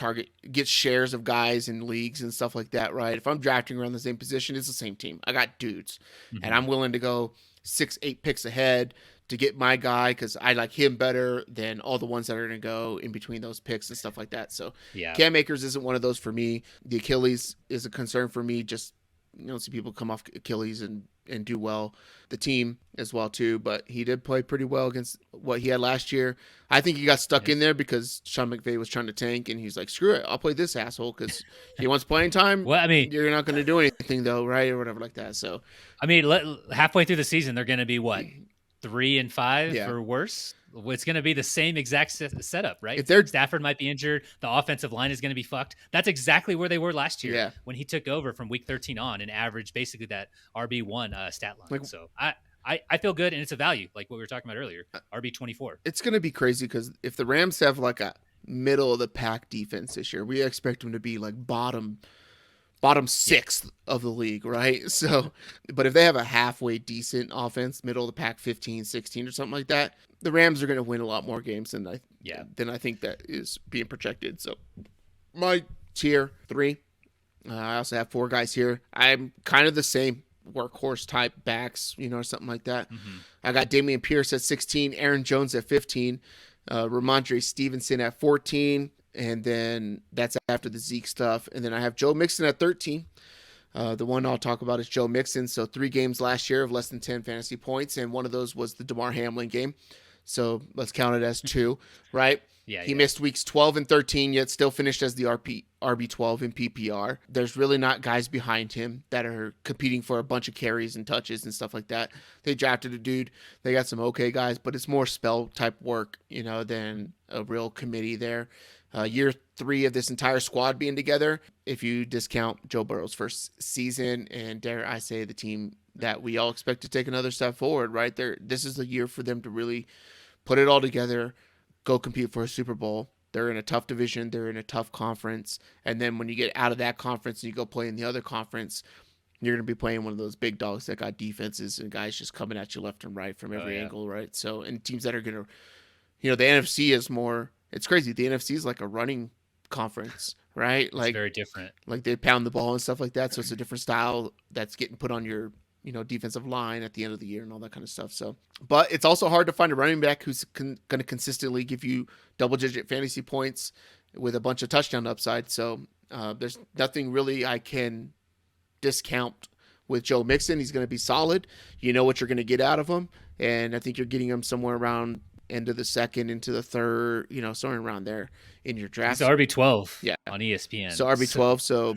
shares of guys in leagues and stuff like that, right? If I'm drafting around the same position, it's the same team. I got dudes, and I'm willing to go 6-8 picks ahead to get my guy because I like him better than all the ones that are going to go in between those picks and stuff like that. So Cam Akers isn't one of those for me. The Achilles is a concern for me. Just see people come off Achilles and do well. The team as well too, but he did play pretty well against what he had last year. I think he got stuck in there because Sean McVay was trying to tank, and he's like, "Screw it, I'll play this asshole because he wants playing time." Well, I mean, you're not going to do anything though, right, or whatever like that. So, I mean, halfway through the season, they're going to be what 3-5 or worse. It's going to be the same exact setup, right? If Stafford might be injured, the offensive line is going to be fucked. That's exactly where they were last year when he took over from week 13 on and averaged basically that RB1 stat line. So I feel good, and it's a value, like what we were talking about earlier, RB24. It's going to be crazy because if the Rams have like a middle of the pack defense this year, we expect them to be like bottom 6th of the league, right? So, but if they have a halfway decent offense, middle of the pack 15, 16 or something like that, the Rams are going to win a lot more games than I think that is being projected. So my tier 3, I also have 4 guys here. I'm kind of the same workhorse type backs, or something like that. I got Dameon Pierce at 16, Aaron Jones at 15, Ramondre Stevenson at 14, and then that's after the Zeke stuff. And then I have Joe Mixon at 13. The one I'll talk about is Joe Mixon. So 3 games last year of less than 10 fantasy points, and one of those was the DeMar Hamlin game. So let's count it as 2, right? He missed weeks 12 and 13, yet still finished as the RB12 in PPR. There's really not guys behind him that are competing for a bunch of carries and touches and stuff like that. They drafted a dude. They got some okay guys, but it's more spell type work, than a real committee there. Year 3 of this entire squad being together, if you discount Joe Burrow's first season, and dare I say the team that we all expect to take another step forward, right? This is the year for them to really put it all together, go compete for a Super Bowl. They're in a tough division. They're in a tough conference. And then when you get out of that conference and you go play in the other conference, you're going to be playing one of those big dogs that got defenses and guys just coming at you left and right from every angle, right? So, and teams that are going to, the NFC is more, it's crazy. The NFC is like a running conference, right? It's Like very different. Like they pound the ball and stuff like that. So it's a different style that's getting put on your, defensive line at the end of the year and all that kind of stuff. So, but it's also hard to find a running back who's going to consistently give you double-digit fantasy points with a bunch of touchdown upside. So there's nothing really I can discount with Joe Mixon. He's going to be solid. You know what you're going to get out of him, and I think you're getting him somewhere around end of the second into the third, somewhere around there in your draft. It's RB12 on ESPN. So RB12. So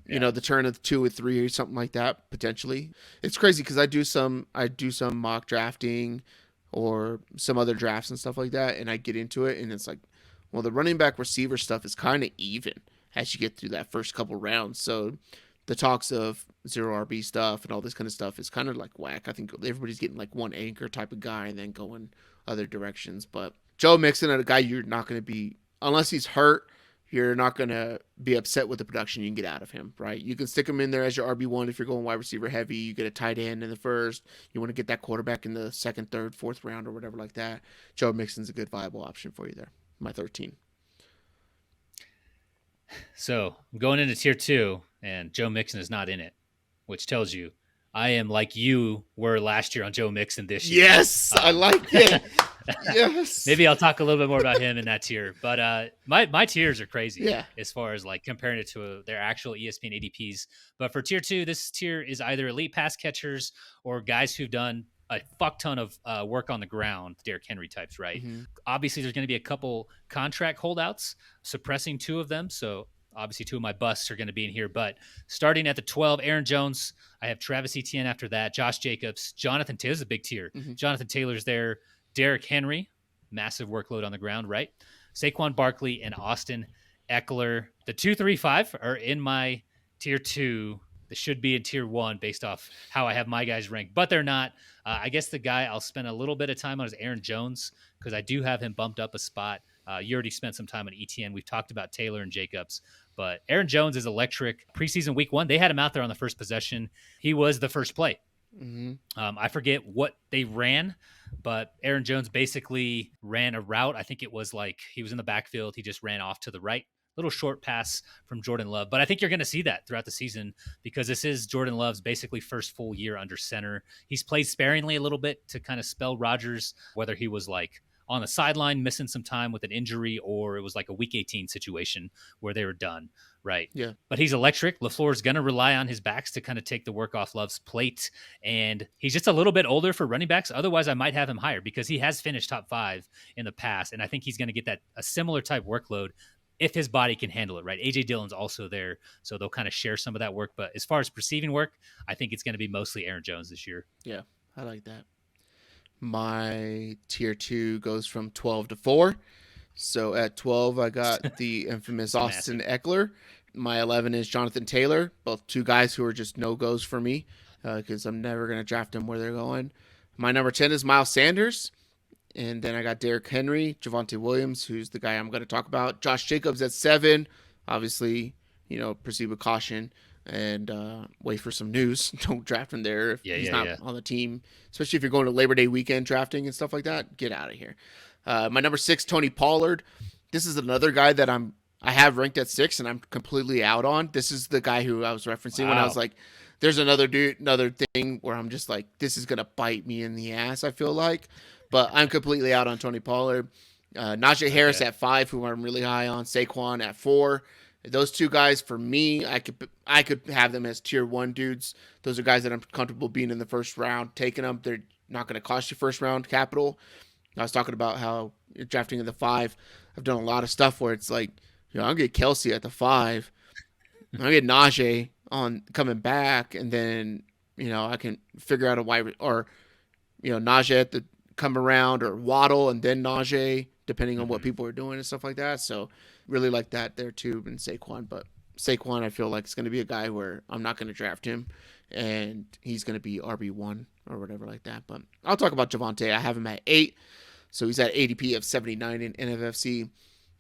the turn of 2 or 3 or something like that potentially. It's crazy because I do some mock drafting or some other drafts and stuff like that, and I get into it, and it's like, well, the running back receiver stuff is kind of even as you get through that first couple rounds. So the talks of 0 RB stuff and all this kind of stuff is kind of like whack. I think everybody's getting like one anchor type of guy and then going other directions. But Joe Mixon, a guy you're not going to be, unless he's hurt, you're not going to be upset with the production you can get out of him, right? You can stick him in there as your RB1 if you're going wide receiver heavy. You get a tight end in the first. You want to get that quarterback in the second, third, fourth round or whatever like that. Joe Mixon's a good viable option for you there. My 13. So I'm going into tier 2, and Joe Mixon is not in it, which tells you I am like you were last year on Joe Mixon this year. Yes, I like it. Yes. Maybe I'll talk a little bit more about him in that tier. But my tiers are crazy as far as like comparing it to their actual ESPN ADPs. But for tier 2, this tier is either elite pass catchers or guys who've done a fuck ton of work on the ground, Derrick Henry types, right? Mm-hmm. Obviously, there's going to be a couple contract holdouts, suppressing 2 of them. So obviously 2 of my busts are going to be in here. But starting at the 12, Aaron Jones. I have Travis Etienne after that, Josh Jacobs, Jonathan Taylor's a big tier. Mm-hmm. Jonathan Taylor's there. Derrick Henry, massive workload on the ground, right? Saquon Barkley and Austin Eckler. The 2, 3, 5 are in my tier 2. They should be in tier 1 based off how I have my guys ranked, but they're not. I guess the guy I'll spend a little bit of time on is Aaron Jones because I do have him bumped up a spot. You already spent some time on ETN. We've talked about Taylor and Jacobs, but Aaron Jones is electric. Preseason week 1, they had him out there on the first possession. He was the first play. Mm-hmm. I forget what they ran, but Aaron Jones basically ran a route. I think it was like he was in the backfield. He just ran off to the right. Little short pass from Jordan Love. But I think you're going to see that throughout the season because this is Jordan Love's basically first full year under center. He's played sparingly a little bit to kind of spell Rodgers, whether he was like on the sideline missing some time with an injury or it was like a week 18 situation where they were done, right? Yeah. But he's electric. LaFleur's going to rely on his backs to kind of take the work off Love's plate. And he's just a little bit older for running backs. Otherwise, I might have him higher because he has finished top 5 in the past. And I think he's going to get a similar type workload if his body can handle it, right? A.J. Dillon's also there, so they'll kind of share some of that work. But as far as receiving work, I think it's going to be mostly Aaron Jones this year. Yeah, I like that. My tier 2 goes from 12 to 4. So at 12, I got the infamous Austin Eckler. My 11 is Jonathan Taylor, both 2 guys who are just no-goes for me because I'm never going to draft them where they're going. My number 10 is Miles Sanders. And then I got Derrick Henry, Javonte Williams, who's the guy I'm going to talk about. Josh Jacobs at 7. Obviously, proceed with caution and wait for some news. Don't draft him there if he's not on the team, especially if you're going to Labor Day weekend drafting and stuff like that. Get out of here. My number 6, Tony Pollard. This is another guy that I have ranked at 6 and I'm completely out on. This is the guy who I was referencing when I was like, there's another thing where I'm just like, this is going to bite me in the ass, I feel like. But I'm completely out on Tony Pollard. Najee Harris at 5, who I'm really high on. Saquon at 4. Those 2 guys, for me, I could have them as tier 1 dudes. Those are guys that I'm comfortable being in the first round, taking them. They're not going to cost you first round capital. I was talking about how drafting in the 5. I've done a lot of stuff where it's like, I'll get Kelsey at the 5. I'll get Najee on coming back, and then, I can figure out a wide or, Najee at the come around or Waddle and then Najee, depending on what people are doing and stuff like that. So really like that there too. And Saquon, but Saquon, I feel like it's going to be a guy where I'm not going to draft him and he's going to be RB1 or whatever like that. But I'll talk about Javonte. I have him at 8. So he's at ADP of 79 in NFFC.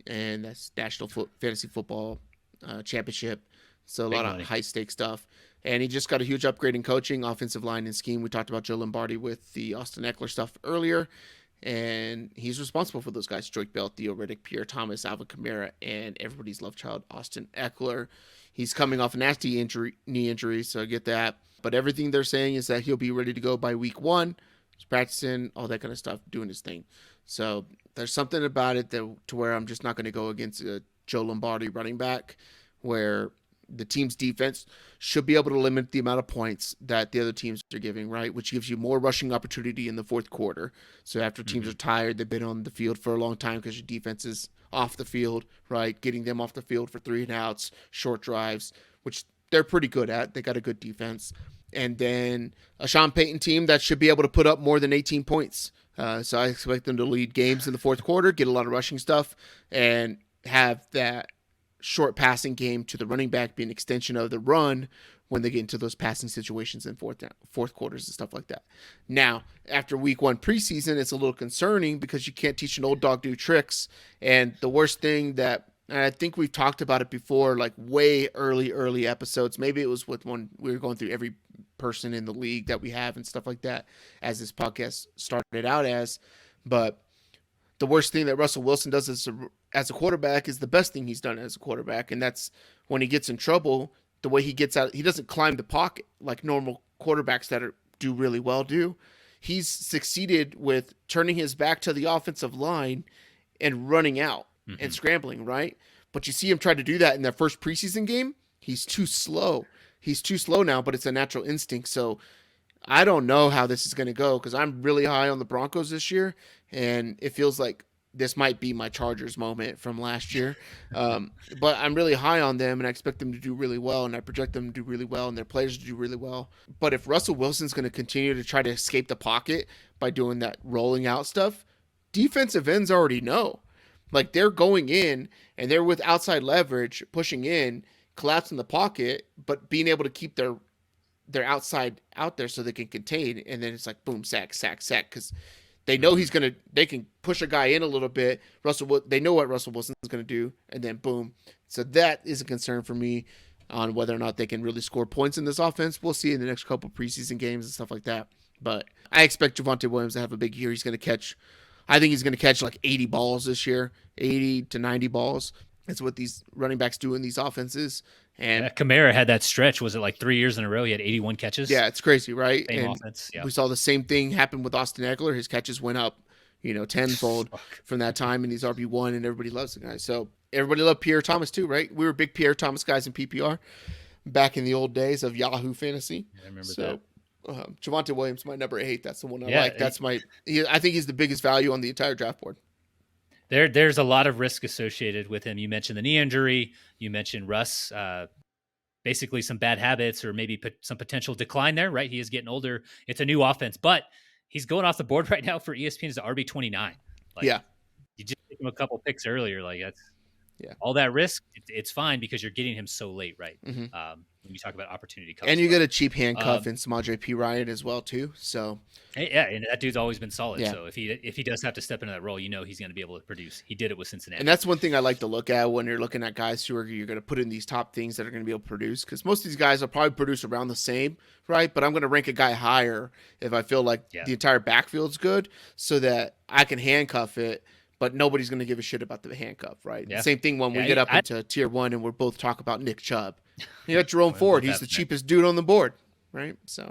and that's Fantasy Football Championship. So a Big lot of money. high stakes stuff. And he just got a huge upgrade in coaching, offensive line, and scheme. We talked about Joe Lombardi with the Austin Eckler stuff earlier. And he's responsible for those guys: Drake Bell, Theo Riddick, Pierre Thomas, Alvin Kamara, and everybody's love child, Austin Eckler. He's coming off a nasty knee injury, so I get that. But everything they're saying is that he'll be ready to go by week 1. He's practicing, all that kind of stuff, doing his thing. So there's something about it to where I'm just not going to go against a Joe Lombardi running back, where the team's defense should be able to limit the amount of points that the other teams are giving, right? Which gives you more rushing opportunity in the fourth quarter. So after teams are tired, they've been on the field for a long time because your defense is off the field, right? Getting them off the field for 3 and outs, short drives, which they're pretty good at. They got a good defense. And then a Sean Payton team that should be able to put up more than 18 points. So I expect them to lead games in the fourth quarter, get a lot of rushing stuff, and have that short passing game to the running back be an extension of the run when they get into those passing situations in fourth quarters and stuff like that. Now, after week 1 preseason, it's a little concerning because you can't teach an old dog new tricks. And the worst thing that, and I think we've talked about it before, like way early episodes. Maybe it was with when we were going through every person in the league that we have and stuff like that as this podcast started out as. But the worst thing that Russell Wilson does as a quarterback is the best thing he's done as a quarterback. And that's when he gets in trouble, the way he gets out, he doesn't climb the pocket like normal quarterbacks that do really well do. He's succeeded with turning his back to the offensive line and running out and scrambling, right? But you see him try to do that in that first preseason game. He's too slow. He's too slow now, but it's a natural instinct. So I don't know how this is going to go because I'm really high on the Broncos this year, and it feels like this might be my Chargers moment from last year. But I'm really high on them, and I expect them to do really well, and I project them to do really well, and their players to do really well. But if Russell Wilson's going to continue to try to escape the pocket by doing that rolling out stuff, defensive ends already know. Like, they're going in, and they're with outside leverage, pushing in, collapsing the pocket, but being able to keep their outside out there so they can contain, and then it's like boom, sack, because they know they can push a guy in a little bit. They know what Russell Wilson's going to do, and then boom. So that is a concern for me on whether or not they can really score points in this offense. We'll see in the next couple preseason games and stuff like that. But I expect Javonte Williams to have a big year. I think he's going to catch like 80 balls this year, 80 to 90 balls. That's what these running backs do in these offenses. And Kamara had that stretch. Was it like 3 years in a row? He had 81 catches. Yeah, it's crazy, right? Same and offense. Yeah. We saw the same thing happen with Austin Eckler. His catches went up, tenfold from that time, and he's RB1, and everybody loves the guy. So everybody loved Pierre Thomas too, right? We were big Pierre Thomas guys in PPR back in the old days of Yahoo Fantasy. I remember that. Javonte Williams, my number 8. That's the one I like. I think he's the biggest value on the entire draft board. There's a lot of risk associated with him. You mentioned the knee injury. You mentioned Russ, basically some bad habits or maybe some potential decline there, right? He is getting older. It's a new offense, but he's going off the board right now for ESPN as RB29. Yeah. You just gave him a couple picks earlier. Like, that's all that risk. It's fine because you're getting him so late, right? When you talk about opportunity cost. And you get a cheap handcuff in Samaje Perine as well too. So yeah, and that dude's always been solid. Yeah. So if he does have to step into that role, he's going to be able to produce. He did it with Cincinnati. And that's one thing I like to look at when you're looking at guys who you're going to put in these top things that are going to be able to produce. Because most of these guys will probably produce around the same, right? But I'm going to rank a guy higher if I feel like the entire backfield's good, so that I can handcuff it. But nobody's going to give a shit about the handcuff, right? Yeah. Same thing when we get up into tier 1 and we're both talking about Nick Chubb. You got Jerome Ford. He's the cheapest dude on the board, right? So,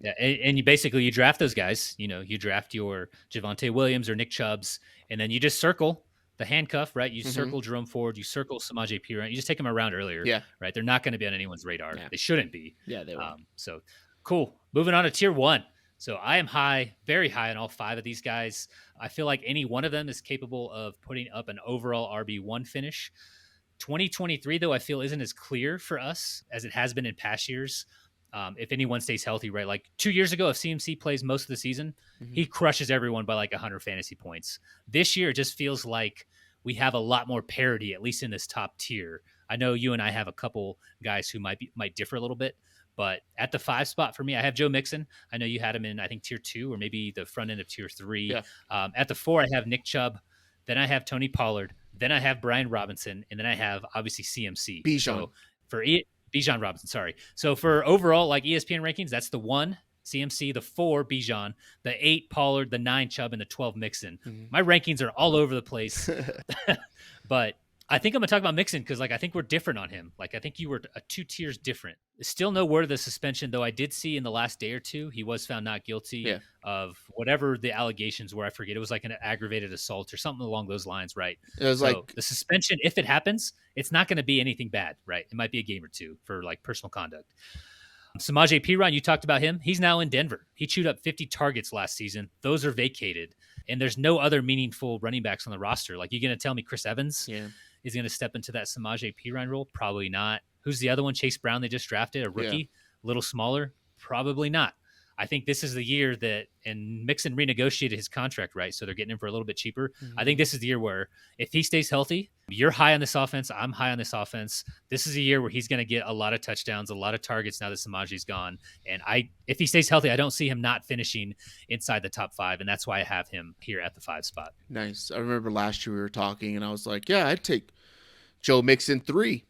yeah. And you draft those guys. You draft your Javonte Williams or Nick Chubbs, and then you just circle the handcuff, right? You circle Jerome Ford. You circle Samaje Perine. You just take them around earlier, right? They're not going to be on anyone's radar. Yeah. They shouldn't be. Yeah, they will. So, cool. Moving on to tier 1. So I am high, very high on all 5 of these guys. I feel like any one of them is capable of putting up an overall RB1 finish. 2023, though, I feel isn't as clear for us as it has been in past years. If anyone stays healthy, right? Like 2 years ago, if CMC plays most of the season, he crushes everyone by like 100 fantasy points. This year, it just feels like we have a lot more parity, at least in this top tier. I know you and I have a couple guys who might differ a little bit. But at the 5 spot for me, I have Joe Mixon. I know you had him in, I think, tier 2 or maybe the front end of tier 3. Yeah. At the 4, I have Nick Chubb. Then I have Tony Pollard. Then I have Brian Robinson, and then I have obviously CMC. Bijan. So Bijan Robinson, sorry. So for overall like ESPN rankings, that's the 1 CMC, the 4 Bijan, the 8 Pollard, the 9 Chubb, and the 12 Mixon. Mhm. My rankings are all over the place, but I think I'm gonna talk about Mixon because like I think we're different on him. Like I think you were 2 tiers different. Still no word of the suspension, though I did see in the last day or two he was found not guilty Yeah. of whatever the allegations were. I forget. It was like an aggravated assault or something along those lines, right? It was So like the suspension, if it happens, it's not going to be anything bad, right? It might be a game or two for like personal conduct. Samaje Perine, you talked about him. He's now in Denver. He chewed up 50 targets last season. Those are vacated, and there's no other meaningful running backs on the roster. Like, you're going to tell me Chris Evans is going to step into that Samaje Perine role? Probably not. Who's the other one? Chase Brown, they just drafted, a rookie, a little smaller? Probably not. I think this is the year that, and Mixon renegotiated his contract, right? So they're getting him for a little bit cheaper. Mm-hmm. I think this is the year where if he stays healthy, you're high on this offense, I'm high on this offense. This is a year where he's going to get a lot of touchdowns, a lot of targets now that Samaji's gone. And if he stays healthy, I don't see him not finishing inside the top 5. And that's why I have him here at the 5 spot. Nice. I remember last year we were talking and I was like, yeah, I'd take Joe Mixon 3.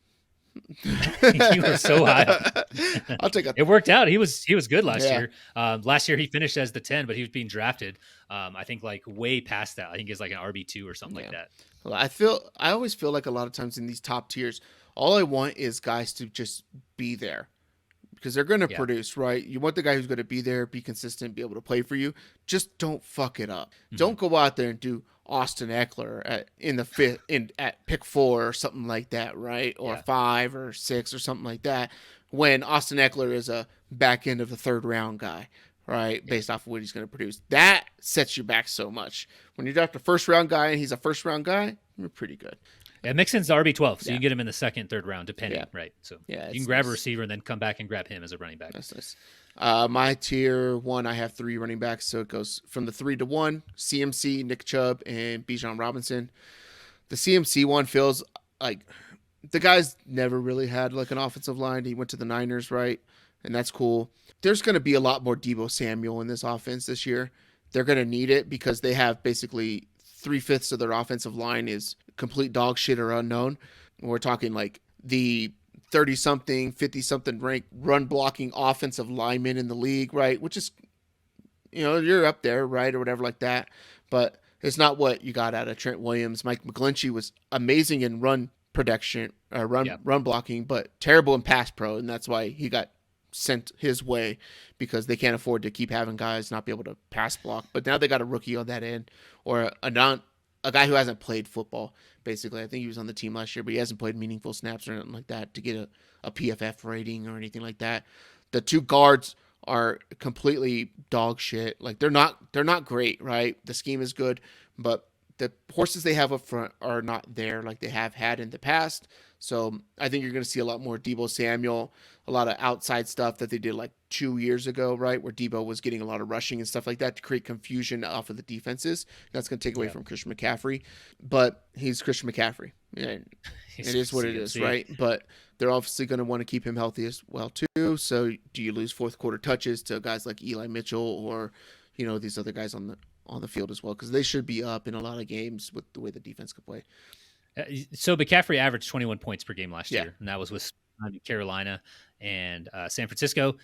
You were so high. I'll take it worked out. He was good last year. Last year he finished as the 10, but he was being drafted. I think like way past that. I think it's like an RB2 or something like that. Well, I always feel like a lot of times in these top tiers, all I want is guys to just be there because they're going to produce, right? You want the guy who's going to be there, be consistent, be able to play for you. Just don't fuck it up. Mm-hmm. Don't go out there and do Austin Eckler at pick 4 or something like that, right? Or 5 or 6 or something like that. When Austin Eckler is a back end of the 3rd round guy, right? Based off of what he's going to produce, that sets you back so much. When you draft a 1st round guy and he's a 1st round guy, you're pretty good. Yeah, Mixon's RB12, so you can get him in the 2nd, 3rd round, depending, right? So you can grab a receiver and then come back and grab him as a running back. That's nice. My tier 1, I have 3 running backs, so it goes from the 3 to 1, CMC, Nick Chubb, and Bijan Robinson. The CMC one feels like the guy's never really had like an offensive line. He went to the Niners, right? And that's cool. There's going to be a lot more Deebo Samuel in this offense this year. They're going to need it because they have basically 3/5 of their offensive line is complete dog shit or unknown. We're talking like the 30-something, 50-something ranked run blocking offensive linemen in the league, right? Which is, you're up there, right? Or whatever like that. But it's not what you got out of Trent Williams. Mike McGlinchey was amazing in run protection, run blocking, but terrible in pass pro. And that's why he got sent his way because they can't afford to keep having guys not be able to pass block. But now they got a rookie on that end or a guy who hasn't played football. Basically, I think he was on the team last year, but he hasn't played meaningful snaps or anything like that to get a PFF rating or anything like that. The 2 guards are completely dog shit. Like they're not great, right? The scheme is good, but the horses they have up front are not there like they have had in the past. So I think you're going to see a lot more Deebo Samuel, a lot of outside stuff that they did like 2 years ago, right? Where Deebo was getting a lot of rushing and stuff like that to create confusion off of the defenses. That's going to take away from Christian McCaffrey, but he's Christian McCaffrey. Yeah, it is what it is, right? But they're obviously going to want to keep him healthy as well too. So do you lose 4th quarter touches to guys like Eli Mitchell or, these other guys on the field as well? Because they should be up in a lot of games with the way the defense could play. So McCaffrey averaged 21 points per game last year, and that was with Carolina and San Francisco.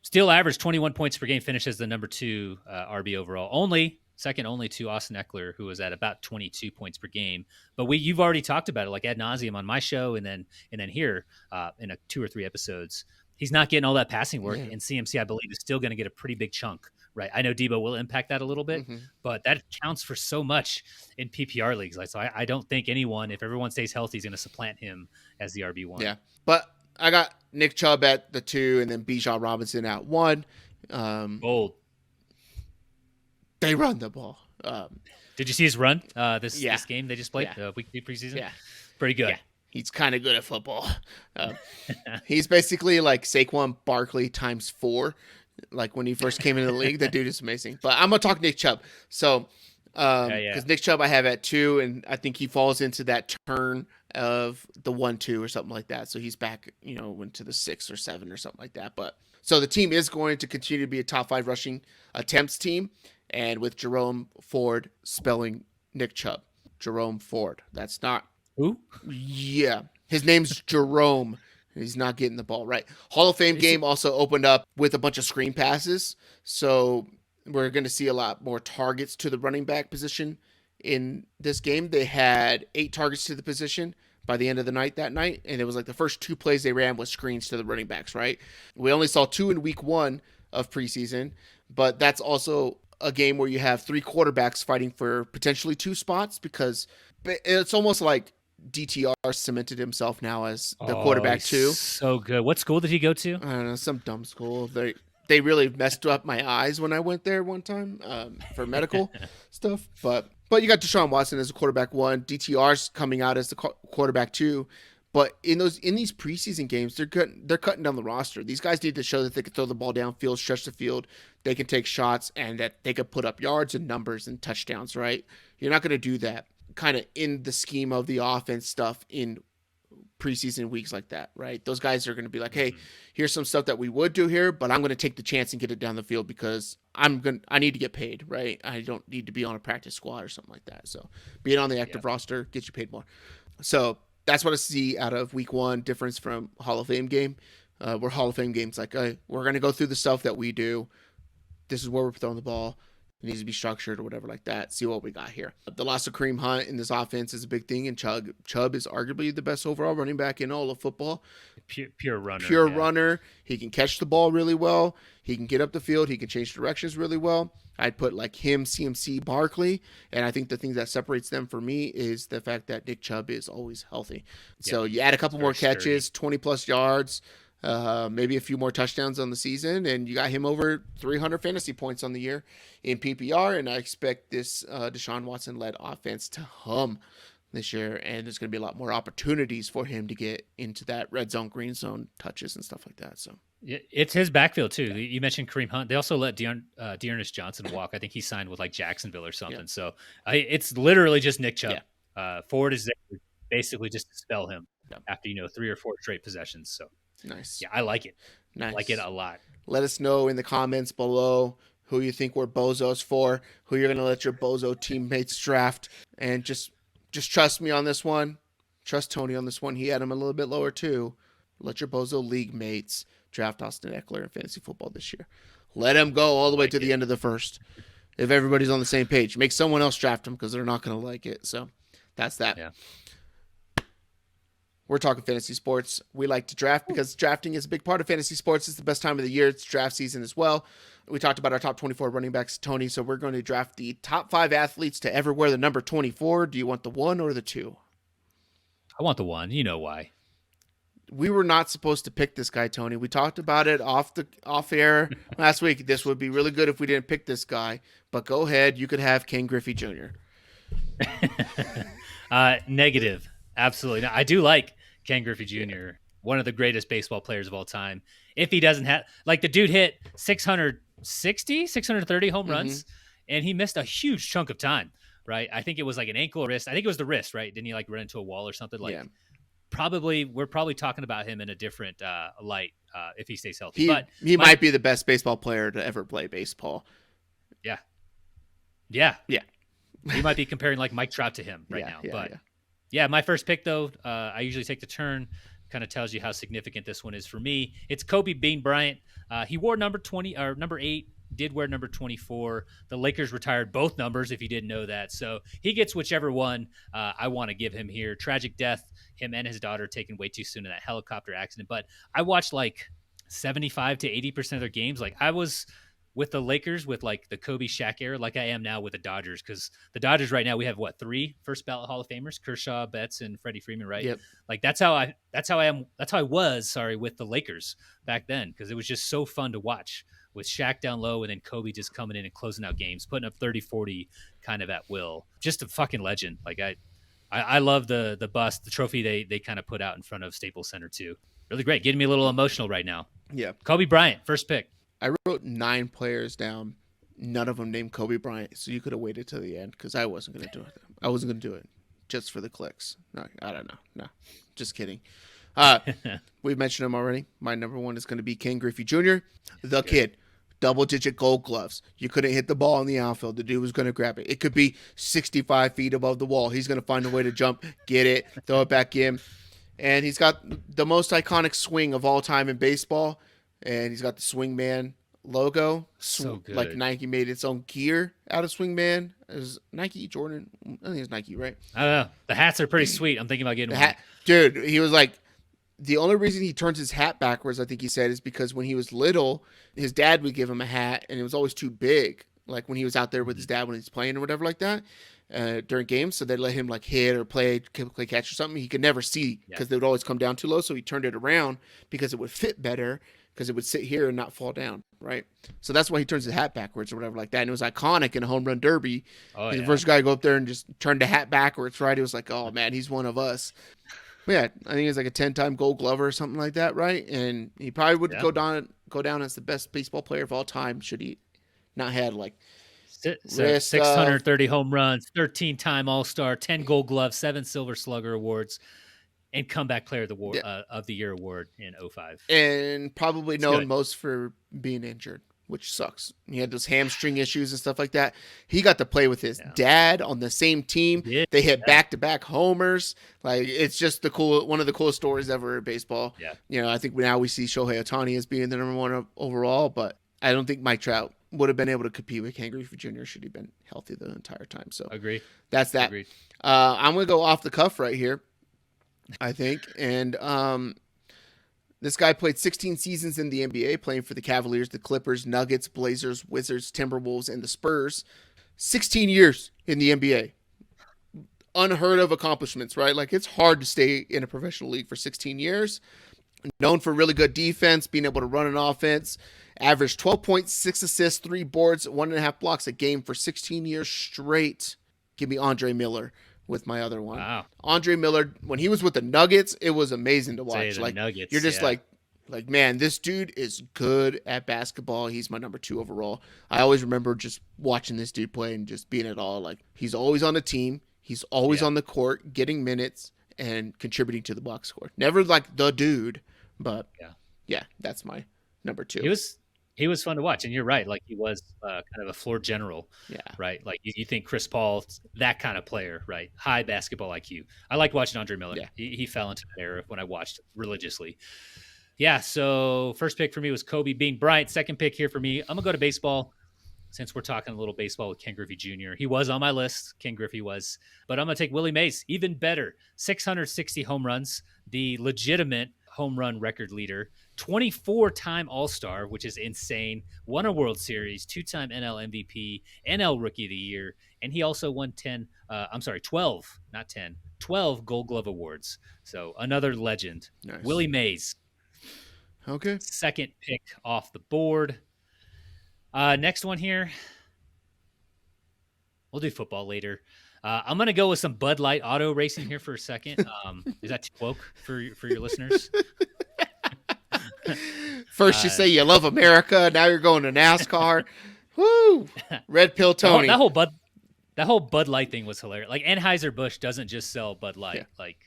Still averaged 21 points per game, finishes the number 2 RB overall. Second only to Austin Eckler, who was at about 22 points per game. But you've already talked about it like ad nauseum on my show and then here in 2 or 3 episodes. He's not getting all that passing work, and CMC, I believe, is still going to get a pretty big chunk. Right, I know Deebo will impact that a little bit, but that counts for so much in PPR leagues. Like, so I don't think anyone, if everyone stays healthy, is going to supplant him as the RB1. Yeah, but I got Nick Chubb at the 2, and then Bijan Robinson at 1. Bold. They run the ball. Did you see his run? This game they just played, week 3 preseason. Yeah, pretty good. Yeah. He's kind of good at football. He's basically like Saquon Barkley times 4. Like when he first came into the league, the dude is amazing. But I'm gonna talk Nick Chubb. So, because Nick Chubb I have at 2, and I think he falls into that turn of the 1-2 or something like that. So he's back, into the 6 or 7 or something like that. But so the team is going to continue to be a top 5 rushing attempts team, and with Jerome Ford spelling Nick Chubb. Jerome Ford. That's not. Who? Yeah. His name's Jerome. He's not getting the ball right. Hall of Fame Is game it? also opened up with a bunch of screen passes. So we're going to see a lot more targets to the running back position in this game. They had 8 targets to the position by the end of the night that night. And it was like the first 2 plays they ran was screens to the running backs, right? We only saw 2 in week 1 of preseason, but that's also a game where you have 3 quarterbacks fighting for potentially 2 spots because it's almost like DTR cemented himself now as the Oh, quarterback he's too. so good. What school did he go to? I don't know, some dumb school. They really messed up my eyes when I went there one time for medical stuff. But you got Deshaun Watson as a quarterback 1. DTR's coming out as the quarterback 2. But in these preseason games, they're cutting down the roster. These guys need to show that they can throw the ball downfield, stretch the field, they can take shots, and that they can put up yards and numbers and touchdowns. Right? You're not going to do that kind of in the scheme of the offense stuff in preseason weeks like that, right? Those guys are going to be like, hey, here's some stuff that we would do here, but I'm going to take the chance and get it down the field because I need to get paid, right? I don't need to be on a practice squad or something like that. So being on the active roster gets you paid more. So that's what I see out of week 1 difference from Hall of Fame game. Where Hall of Fame games like, hey, we're going to go through the stuff that we do. This is where we're throwing the ball. It needs to be structured or whatever like that. See what we got here. The loss of Kareem Hunt in this offense is a big thing, and Chubb is arguably the best overall running back in all of football. Pure runner. Pure runner. He can catch the ball really well. He can get up the field. He can change directions really well. I'd put like him, CMC, Barkley, and I think the thing that separates them for me is the fact that Nick Chubb is always healthy. So you add a couple more catches, 20-plus yards, maybe a few more touchdowns on the season, and you got him over 300 fantasy points on the year in PPR, and I expect this Deshaun Watson-led offense to hum this year, and there's going to be a lot more opportunities for him to get into that red zone, green zone touches and stuff like that. So it's his backfield too. You mentioned Kareem Hunt. They also let Dearness Johnson walk. I think he signed with like Jacksonville or something. Yeah. So it's literally just Nick Chubb. Yeah. Ford is there basically just to spell him after 3 or 4 straight possessions. So nice. Yeah, I like it. Nice. I like it a lot. Let us know in the comments below who you think we're bozos for, who you're going to let your bozo teammates draft, and just trust me on this one. Trust Tony on this one. He had him a little bit lower too. Let your bozo league mates draft Austin Eckler in fantasy football this year. Let him go all the way to the end of the first. If everybody's on the same page, make someone else draft him because they're not going to like it. So that's that. Yeah. We're talking fantasy sports. We like to draft because drafting is a big part of fantasy sports. It's the best time of the year. It's draft season as well. We talked about our top 24 running backs, Tony. So we're going to draft the top 5 athletes to ever wear the number 24. Do you want the 1 or the 2? I want the 1. You know why? We were not supposed to pick this guy, Tony. We talked about it off air last week. This would be really good if we didn't pick this guy. But go ahead. You could have Ken Griffey Jr. Negative. Absolutely. No, I do like Ken Griffey Jr., one of the greatest baseball players of all time. If he doesn't have, like, the dude hit 630 home runs, and he missed a huge chunk of time, right? I think it was like an ankle or wrist. I think it was the wrist, right? Didn't he like run into a wall or something? Like, we're probably talking about him in a different light if he stays healthy. He might be the best baseball player to ever play baseball. Yeah. We might be comparing like Mike Trout to him now, but. Yeah, my first pick, though, I usually take the turn. Kind of tells you how significant this one is for me. It's Kobe Bean Bryant. He wore number 20 or number 8, did wear number 24. The Lakers retired both numbers, if you didn't know that. So he gets whichever one I want to give him here. Tragic death, him and his daughter taken way too soon in that helicopter accident. But I watched like 75 to 80% of their games. Like I was with the Lakers with like the Kobe Shaq era, like I am now with the Dodgers, because the Dodgers right now we have 3 first ballot Hall of Famers: Kershaw, Betts, and Freddie Freeman, right? Yep. Like that's how I was with the Lakers back then, because it was just so fun to watch with Shaq down low and then Kobe just coming in and closing out games, putting up 30, 40 kind of at will. Just a fucking legend. Like I love the bust, the trophy they kind of put out in front of Staples Center too. Really great. Getting me a little emotional right now. Yeah. Kobe Bryant, first pick. I wrote 9 players down. None of them named Kobe Bryant, so you could have waited till the end because I wasn't going to do it. I wasn't going to do it just for the clicks. No, I don't know. No, just kidding. We've mentioned him already. My number 1 is going to be Ken Griffey Jr., the kid. double-digit Gold Gloves. You couldn't hit the ball in the outfield. The dude was going to grab it. It could be 65 feet above the wall. He's going to find a way to jump, get it, throw it back in. And he's got the most iconic swing of all time in baseball. And he's got the Swingman logo. So good. Like Nike made its own gear out of Swingman. It was Nike, Jordan. I think it's Nike, right? I don't know. The hats are pretty sweet. I'm thinking about getting one. Dude, he was like, the only reason he turns his hat backwards, I think he said, is because when he was little, his dad would give him a hat, and it was always too big. Like when he was out there with his dad when he's playing or whatever like that during games. So they'd let him like hit or play catch or something. He could never see because they would always come down too low. So he turned it around because it would fit better because it would sit here and not fall down, right? So that's why he turns his hat backwards or whatever like that. And it was iconic in a home run derby. He's the first guy to go up there and just turn the hat backwards, right? It was like, oh, man, he's one of us. But yeah, I think he's like a 10-time Gold Glover or something like that, right? And he probably would go down as the best baseball player of all time should he not had like 630 home runs, 13-time All-Star, 10 Gold Gloves, 7 Silver Slugger awards, and Comeback Player of the Year award in 2005. And probably known most for being injured, which sucks. He had those hamstring issues and stuff like that. He got to play with his dad on the same team. They hit back-to-back homers. Like, it's just one of the coolest stories ever in baseball. Yeah. You know, I think now we see Shohei Ohtani as being the number one overall, but I don't think Mike Trout would have been able to compete with Ken Griffey Jr. should he have been healthy the entire time. So agree. That's that. Agreed. I'm going to go off the cuff right here, I think. And this guy played 16 seasons in the NBA, playing for the Cavaliers, the Clippers, Nuggets, Blazers, Wizards, Timberwolves, and the Spurs. 16 years in the NBA. Unheard of accomplishments, right? Like, it's hard to stay in a professional league for 16 years. Known for really good defense, being able to run an offense. Averaged 12.6 assists, 3 boards, 1.5 blocks a game for 16 years straight. Give me Andre Miller with my other one. Wow. Andre Miller, when he was with the Nuggets, it was amazing to watch. Like, Nuggets, you're just like, man, this dude is good at basketball. He's my number 2 overall. I always remember just watching this dude play and just being it all. Like, he's always on the team. He's always on the court, getting minutes and contributing to the box score. Never like the dude, but yeah, that's my number 2. He was fun to watch, and you're right. Like, he was kind of a floor general, right? Like, you think Chris Paul, that kind of player, right? High basketball IQ. I liked watching Andre Miller. Yeah. He fell into that era when I watched religiously. Yeah, so first pick for me was Kobe Bean Bryant. Second pick here for me, I'm going to go to baseball since we're talking a little baseball with Ken Griffey Jr. He was on my list. Ken Griffey was. But I'm going to take Willie Mays. Even better. 660 home runs, the legitimate home run record leader. 24-time All-Star, which is insane. Won a World Series, 2-time NL MVP, NL Rookie of the Year, and he also won 12, not 10, 12 Gold Glove Awards. So another legend. Nice. Willie Mays. Okay. Second pick off the board. Next one here. We'll do football later. I'm going to go with some Bud Light auto racing here for a second. Is that too woke for your listeners? First you say you love America, now you're going to NASCAR. Woo! Red Pill Tony. That whole Bud Light thing was hilarious. Like, Anheuser-Busch doesn't just sell Bud Light. Yeah. Like,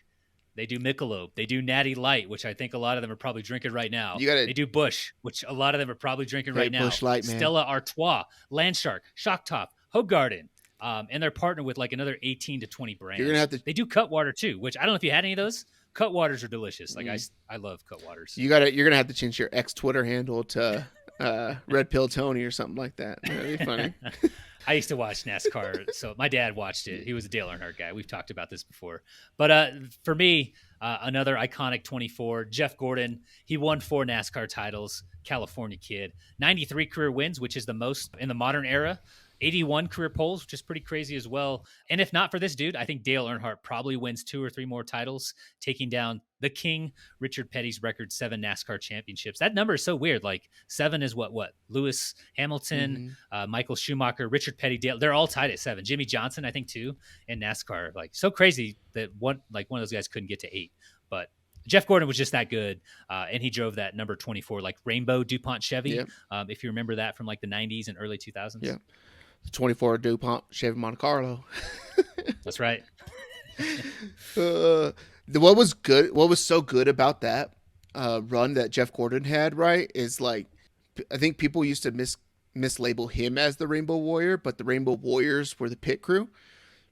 they do Michelob, they do Natty Light, which I think a lot of them are probably drinking right now. They do Busch, which a lot of them are probably drinking right now. Busch Light, man. Stella Artois, Landshark, Shock Top, Hoegaarden. And they're partnered with like another 18 to 20 brands. You're gonna have to... They do Cutwater too, which I don't know if you had any of those. Cutwaters are delicious. Like, I love Cutwaters. You're gonna have to change your ex Twitter handle to Red Pill Tony or something like that. That'd be funny. I used to watch NASCAR, so my dad watched it. He was a Dale Earnhardt guy. We've talked about this before. But for me, another iconic 24, Jeff Gordon. He won 4 NASCAR titles, California kid. 93 career wins, which is the most in the modern era. 81 career poles, which is pretty crazy as well. And if not for this dude, I think Dale Earnhardt probably wins 2 or 3 more titles, taking down the king, Richard Petty's record, 7 NASCAR championships. That number is so weird. Like, 7 is what? Lewis Hamilton, Michael Schumacher, Richard Petty, Dale. They're all tied at 7. Jimmy Johnson, I think, too, in NASCAR. Like, so crazy that one of those guys couldn't get to 8. But Jeff Gordon was just that good, and he drove that number 24, like Rainbow DuPont Chevy, if you remember that from like the 90s and early 2000s. Yeah. 24 DuPont Chevy Monte Carlo. That's right. What was so good about that run that Jeff Gordon had, right, is like I think people used to mislabel him as the Rainbow Warrior, but the Rainbow Warriors were the pit crew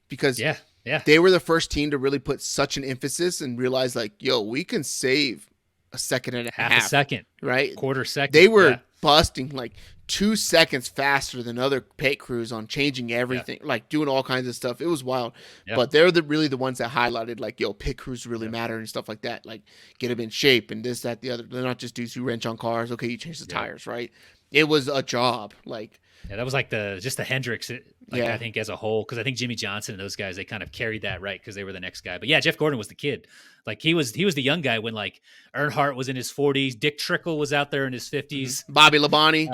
because Yeah. they were the first team to really put such an emphasis and realize like, yo, we can save a second and a Half a second, right? quarter second. They were busting like 2 seconds faster than other pit crews on changing everything, like doing all kinds of stuff. It was wild. But they're really the ones that highlighted like, yo, pit crews really matter and stuff like that. Like get them in shape and this, that, the other. They're not just dudes who wrench on cars. Okay, you change the tires, right? It was a job. Like that was like the Hendricks. I think as a whole, because I think Jimmy Johnson and those guys, they kind of carried that right because they were the next guy. But yeah, Jeff Gordon was the kid. Like he was the young guy when like Earnhardt was in his 40s, Dick Trickle was out there in his 50s, Bobby Labonte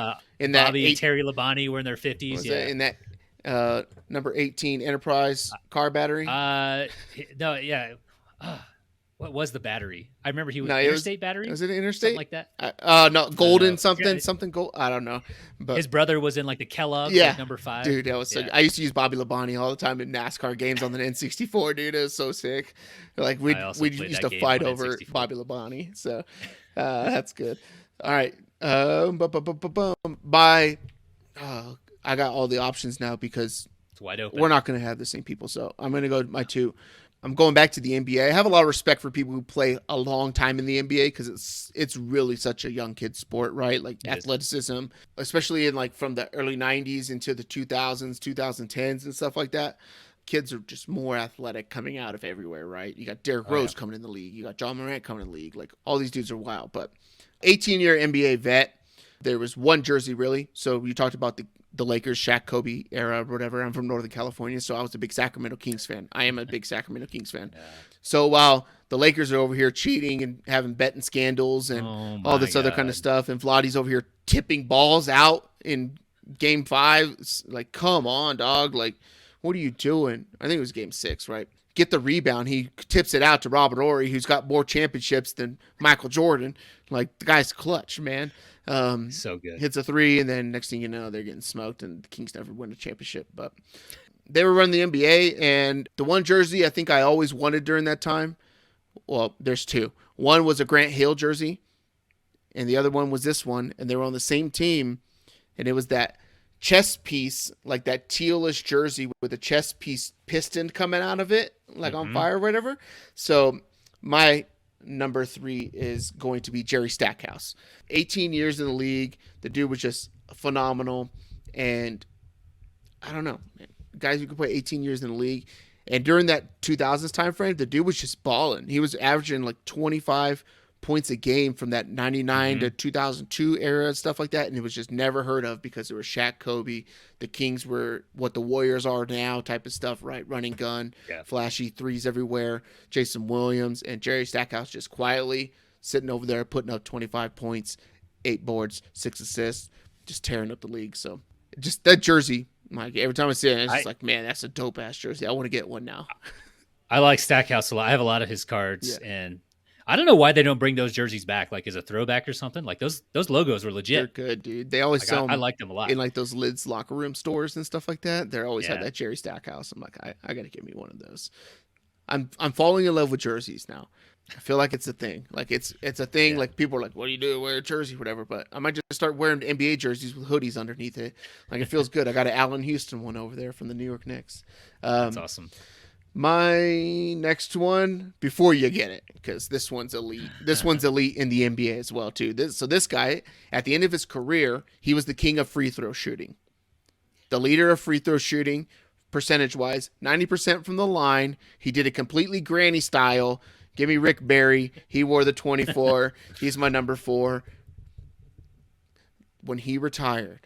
Terry Labonte were in their 50s. In that number 18 Enterprise car battery. What was the battery? I remember he was Interstate battery. Was it Interstate? Something like that. No, Golden something gold. I don't know. But his brother was in like the Kellogg, like number 5. Dude, that was so. I used to use Bobby Labonte all the time in NASCAR games on the N64. Dude, it was so sick. Like we used to fight over Bobby Labonte. So that's good. All right. I got all the options now because it's wide open. We're not going to have the same people. So I'm going to go to my 2. I'm going back to the NBA. I have a lot of respect for people who play a long time in the NBA because it's really such a young kid sport, right? Like athleticism, especially in like from the early 90s into the 2000s, 2010s and stuff like that. Kids are just more athletic coming out of everywhere, right? You got Derrick Rose coming in the league. You got John Morant coming in the league. Like all these dudes are wild. But 18-year NBA vet, there was one jersey really. So you talked about the Lakers, Shaq, Kobe era, or whatever. I'm from Northern California, so I was a big Sacramento Kings fan. I am a big Sacramento Kings fan. Yeah. So while the Lakers are over here cheating and having betting scandals and all this other kind of stuff, and Vladdy's over here tipping balls out in Game 5, it's like, come on, dog. Like, what are you doing? I think it was Game 6, right? Get the rebound. He tips it out to Robert Horry, who's got more championships than Michael Jordan. Like, the guy's clutch, man. So good. Hits a 3, and then next thing you know, they're getting smoked, and the Kings never win a championship. But they were running the NBA, and the one jersey I think I always wanted during that time, well, there's 2. One was a Grant Hill jersey, and the other one was this one, and they were on the same team, and it was that chest piece, like that tealish jersey with a chest piece piston coming out of it, like on fire or whatever. So my number 3 is going to be Jerry Stackhouse. 18 years in the league. The dude was just phenomenal. And I don't know, guys who could play 18 years in the league. And during that 2000s time frame, the dude was just balling. He was averaging like 25 points a game from that 99 to 2002 era and stuff like that. And it was just never heard of because it was Shaq, Kobe. The Kings were what the Warriors are now type of stuff, right? Running gun, flashy threes everywhere. Jason Williams and Jerry Stackhouse just quietly sitting over there putting up 25 points, 8 boards, 6 assists, just tearing up the league. So just that jersey, like every time I see it, it's just like, man, that's a dope ass jersey. I want to get one now. I like Stackhouse a lot. I have a lot of his cards and I don't know why they don't bring those jerseys back, like as a throwback or something. Like those logos were legit. They're good, dude. They always sell them. I like them a lot in like those Lids locker room stores and stuff like that. They always have that Jerry Stackhouse. I'm like, I got to get me one of those. I'm falling in love with jerseys now. I feel like it's a thing. Like it's a thing. Like people are like, what do you do? Wear a jersey, whatever. But I might just start wearing NBA jerseys with hoodies underneath it. Like it feels good. I got an Allen Houston one over there from the New York Knicks. That's awesome. My next one, before you get it, because this one's elite. This one's elite in the NBA as well, too. This guy, at the end of his career, he was the king of free throw shooting. The leader of free throw shooting, percentage-wise, 90% from the line. He did it completely granny style. Give me Rick Barry. He wore the 24. He's my number 4. When he retired,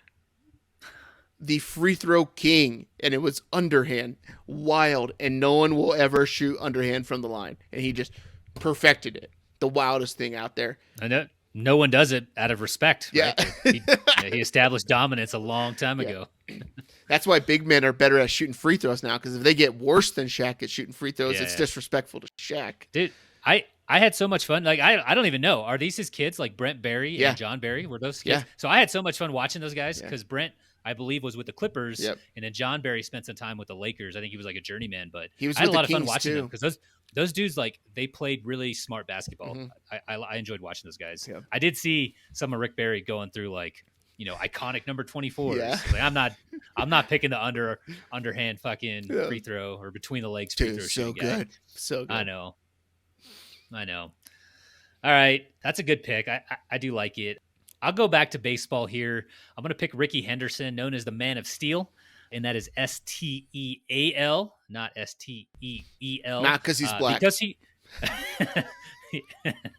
the free throw king, and it was underhand, wild, and no one will ever shoot underhand from the line, and he just perfected it. The wildest thing out there. I know no one does it out of respect. Yeah, right? He established dominance a long time ago. That's why big men are better at shooting free throws now, because if they get worse than Shaq at shooting free throws, it's disrespectful to Shaq. Dude, I had so much fun. Like I don't even know, are these his kids? Like Brent Barry and John Barry were those kids? Yeah. So I had so much fun watching those guys because Brent, I believe, was with the Clippers, and then John Barry spent some time with the Lakers. I think he was like a journeyman, but I had a lot of fun watching them because those dudes, like, they played really smart basketball. I enjoyed watching those guys. I did see some of Rick Barry going through like iconic number 24s. Yeah. Like, I'm not picking the underhand fucking Yeah. free throw or between the legs free Dude, throw so shooting guy. good. So good. I know. All right, that's a good pick. I do like it. I'll go back to baseball here. I'm going to pick Ricky Henderson, known as the Man of Steel, and that is Steal, not Steel. Not because he's black. Because he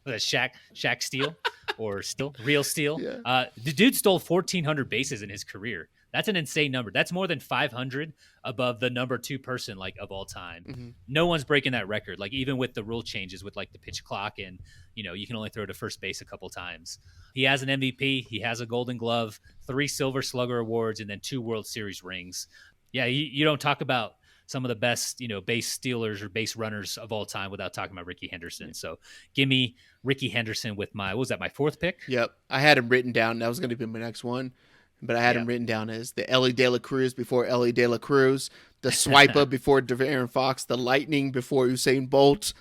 Shaq Steel or still real steel. Yeah. The dude stole 1,400 bases in his career. That's an insane number. That's more than 500 above the number 2 person like of all time. Mm-hmm. No one's breaking that record. Like even with the rule changes with like the pitch clock and you can only throw to first base a couple times. He has an MVP. He has a Golden Glove, 3 Silver Slugger awards, and then 2 World Series rings. Yeah, you don't talk about some of the best, base stealers or base runners of all time without talking about Ricky Henderson. So give me Ricky Henderson with my 4th pick? Yep. I had him written down. That was going to be my next one. But I had him written down as the Ellie De La Cruz before Ellie De La Cruz, the Swiper before De'Aaron Fox, the Lightning before Usain Bolt.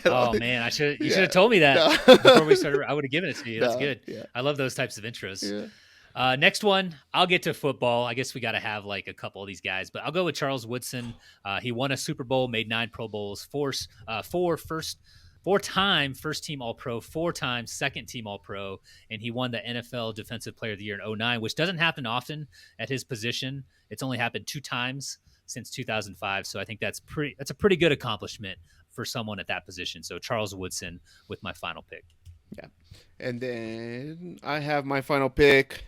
Oh man, you should have told me that before we started. I would have given it to you. That's good. Yeah. I love those types of intros. Yeah. Next one, I'll get to football. I guess we got to have like a couple of these guys, but I'll go with Charles Woodson. He won a Super Bowl, made 9 Pro Bowls, 4-time first team All-Pro, 4-time second team All-Pro, and he won the NFL Defensive Player of the Year in 2009, which doesn't happen often at his position. It's only happened 2 times since 2005, so I think that's a pretty good accomplishment for someone at that position. So Charles Woodson with my final pick. Yeah. And then I have my final pick.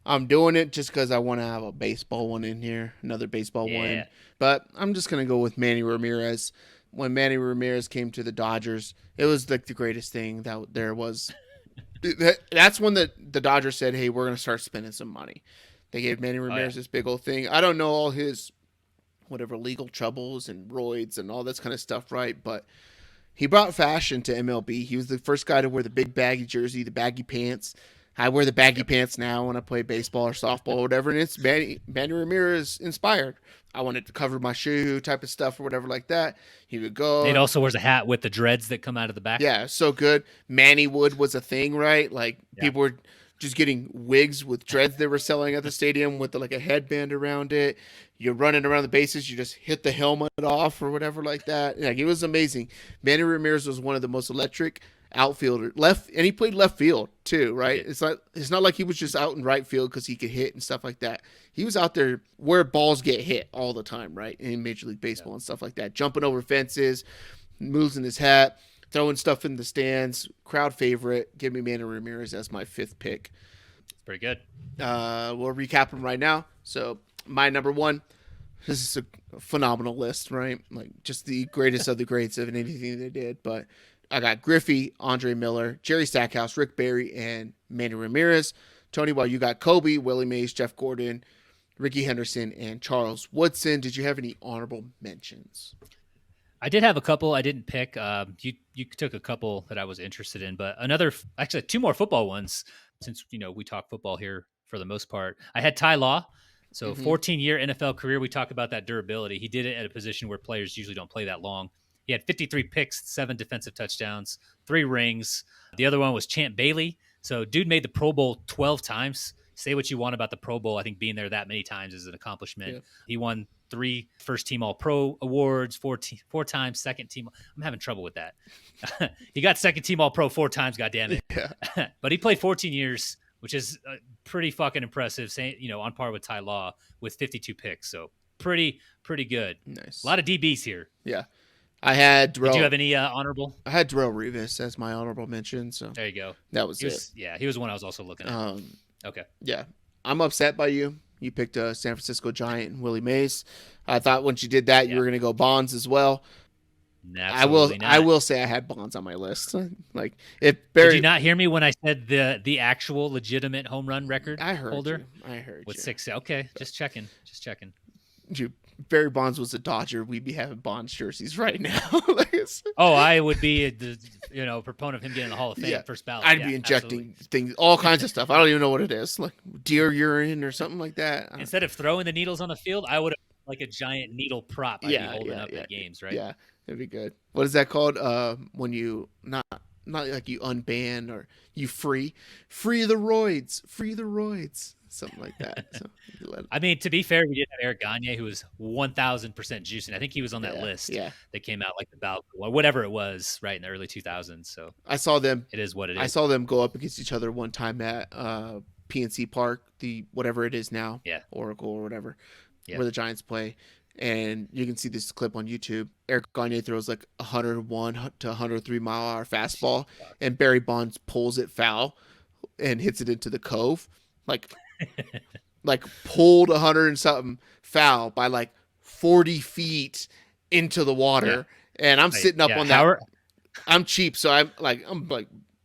I'm doing it just because I want to have a baseball one in here, another baseball one. But I'm just going to go with Manny Ramirez. When Manny Ramirez came to the Dodgers, it was like the greatest thing that there was. That's when the Dodgers said, hey, we're going to start spending some money. They gave Manny Ramirez this big old thing. I don't know all his whatever legal troubles and roids and all this kind of stuff, right? But he brought fashion to MLB. He was the first guy to wear the big baggy jersey, the baggy pants. I wear the baggy pants now when I play baseball or softball or whatever, and it's Manny Ramirez inspired. I wanted to cover my shoe type of stuff or whatever like that. He would go. It also wears a hat with the dreads that come out of the back. Yeah, so good. Manny Wood was a thing, right? Like people were just getting wigs with dreads they were selling at the stadium with like a headband around it. You're running around the bases, you just hit the helmet off or whatever like that. Like it was amazing. Manny Ramirez was one of the most electric outfielder and he played left field too, right? It's not like he was just out in right field because he could hit and stuff like that. He was out there where balls get hit all the time, right? In Major League Baseball and stuff like that, jumping over fences, moves in his hat, throwing stuff in the stands. Crowd favorite. Give me Manny Ramirez as my 5th pick. It's pretty good. We'll recap them right now. So my number 1. This is a phenomenal list, right? Like just the greatest of the greats of anything they did, but I got Griffey, Andre Miller, Jerry Stackhouse, Rick Barry, and Manny Ramirez. Tony, well, you got Kobe, Willie Mays, Jeff Gordon, Ricky Henderson, and Charles Woodson. Did you have any honorable mentions? I did have a couple I didn't pick. You took a couple that I was interested in, but actually 2 more football ones since, we talk football here for the most part. I had Ty Law. So 14-year NFL career. We talk about that durability. He did it at a position where players usually don't play that long. He had 53 picks, 7 defensive touchdowns, 3 rings. The other one was Champ Bailey. So dude made the Pro Bowl 12 times. Say what you want about the Pro Bowl. I think being there that many times is an accomplishment. Yeah. He won 3 first-team All-Pro awards, 4 times second-team. I'm having trouble with that. He got second-team All-Pro 4 times, goddammit. Yeah. But he played 14 years, which is pretty fucking impressive, on par with Ty Law with 52 picks. So pretty good. Nice. A lot of DBs here. Yeah. I had Darrell. Did you have any honorable? I had Darrell Revis as my honorable mention. So there you go. That was it. Yeah, he was one I was also looking at. Okay. Yeah. I'm upset by you. You picked a San Francisco Giant and Willie Mays. I thought once you did that, you were going to go Bonds as well. Absolutely I will say I had Bonds on my list. Like if Barry, did you not hear me when I said the actual legitimate home run record holder? I heard with you. 6. Okay, just checking. Barry Bonds was a Dodger, we'd be having Bonds jerseys right now. I would be a proponent of him getting the Hall of Fame first ballot. I'd be injecting things, all kinds of stuff. I don't even know what it is, like deer urine or something like that. Instead of throwing the needles on the field, I would have like a giant needle prop I'd be holding up at games, right? Yeah, it'd be good. What is that called? When you not like you unban or you free the roids. something like that. So I mean, to be fair, we did have Eric Gagne, who was 1,000% juicing. I think he was on that list that came out like about whatever it was, right in the early 2000s. So I saw them. It is what it is. I saw them go up against each other one time at PNC Park, the whatever it is now, Oracle or whatever, where the Giants play. And you can see this clip on YouTube. Eric Gagne throws like 101 to 103 mile an hour fastball, and Barry Bonds pulls it foul and hits it into the cove, like pulled 100 and something foul by like 40 feet into the water. And I'm sitting up on that. I'm cheap, so I'm like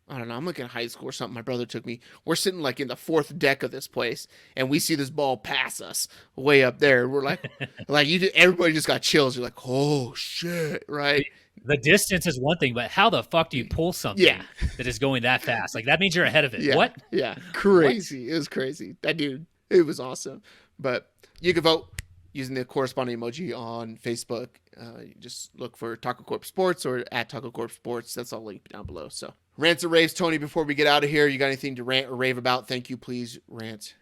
I don't know. I'm like in high school or something. My brother took me. We're sitting like in the fourth deck of this place, and we see this ball pass us way up there. We're like, everybody just got chills. You're like, oh shit, right? The distance is one thing, but how the fuck do you pull something that is going that fast? Like that means you're ahead of it. Yeah. What? Yeah, crazy. What? It was crazy. That dude, it was awesome. But you can vote using the corresponding emoji on Facebook. You just look for TacoCorp Sports or at TacoCorp Sports. That's all linked down below. So. Rants or raves, Tony, before we get out of here, you got anything to rant or rave about? Thank you, please, rant.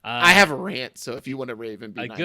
I have a rant, so if you want to rave and be nice.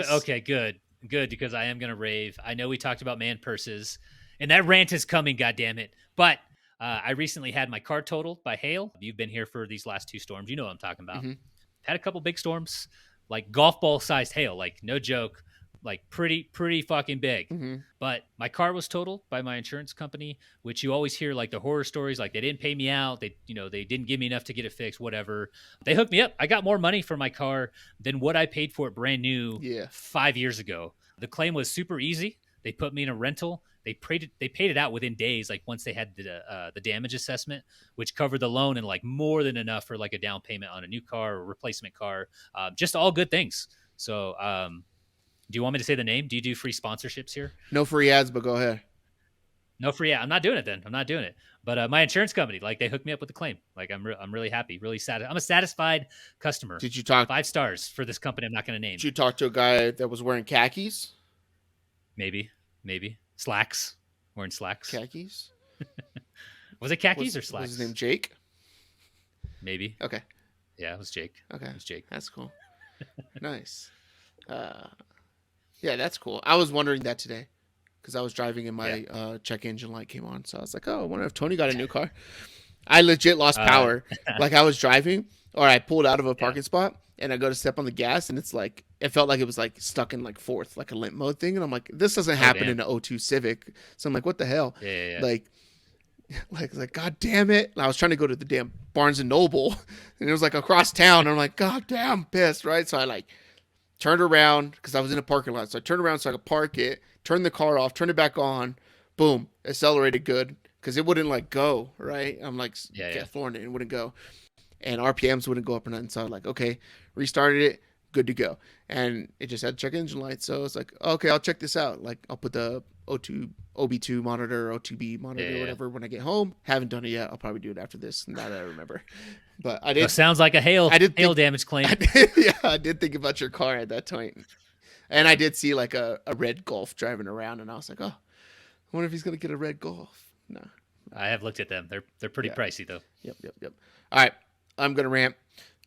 Good, because I am going to rave. I know we talked about man purses, and that rant is coming, goddammit. But I recently had my car totaled by hail. You've been here for these last 2 storms. You know what I'm talking about. Mm-hmm. Had a couple big storms, like golf ball-sized hail, like no joke. Like pretty fucking big. Mm-hmm. But my car was totaled by my insurance company, which you always hear like the horror stories, like they didn't pay me out. They didn't give me enough to get it fixed, whatever. They hooked me up. I got more money for my car than what I paid for it brand new 5 years ago. The claim was super easy. They put me in a rental. They paid it out within days. Like once they had the damage assessment, which covered the loan and like more than enough for like a down payment on a new car or replacement car. Just all good things. So, do you want me to say the name? Do you do free sponsorships here? No free ads, but go ahead. No free ad. I'm not doing it then. I'm not doing it. But my insurance company, like they hooked me up with the claim. Like I'm really happy, really sad. I'm a satisfied customer. Did you talk 5 stars for this company I'm not going to name? Did you talk to a guy that was wearing khakis? Maybe. Slacks. Wearing slacks. Khakis? Was it khakis or slacks? Was his name Jake? Maybe. Okay. Yeah, it was Jake. Okay. It was Jake. That's cool. Nice. Yeah, that's cool. I was wondering that today because I was driving and my check engine light came on. So I was like, oh, I wonder if Tony got a new car. I legit lost power. Like I was driving or I pulled out of a parking spot and I go to step on the gas and it's like, it felt like it was like stuck in like fourth, like a limp mode thing. And I'm like, this doesn't happen in an O2 Civic. So I'm like, what the hell? Yeah. Like, God damn it. And I was trying to go to the damn Barnes and Noble and it was like across town. And I'm like, God damn, pissed. Right. So I like turned around because I was in a parking lot. So I turned around so I could park it, turn the car off, turn it back on, boom, accelerated good because it wouldn't like go, right? I'm like, flooring it, it wouldn't go. And RPMs wouldn't go up or nothing. So I'm like, okay, restarted it, good to go. And it just had check engine light. So it's like, okay, I'll check this out. Like I'll put the OB2 monitor, O2B monitor, whatever when I get home. Haven't done it yet. I'll probably do it after this. Now that I remember. But I did. That sounds like a hail damage claim. I did think about your car at that point. And I did see like a red Golf driving around and I was like, oh, I wonder if he's going to get a red Golf. No. I have looked at them. They're pretty pricey though. Yep. All right. I'm going to rant.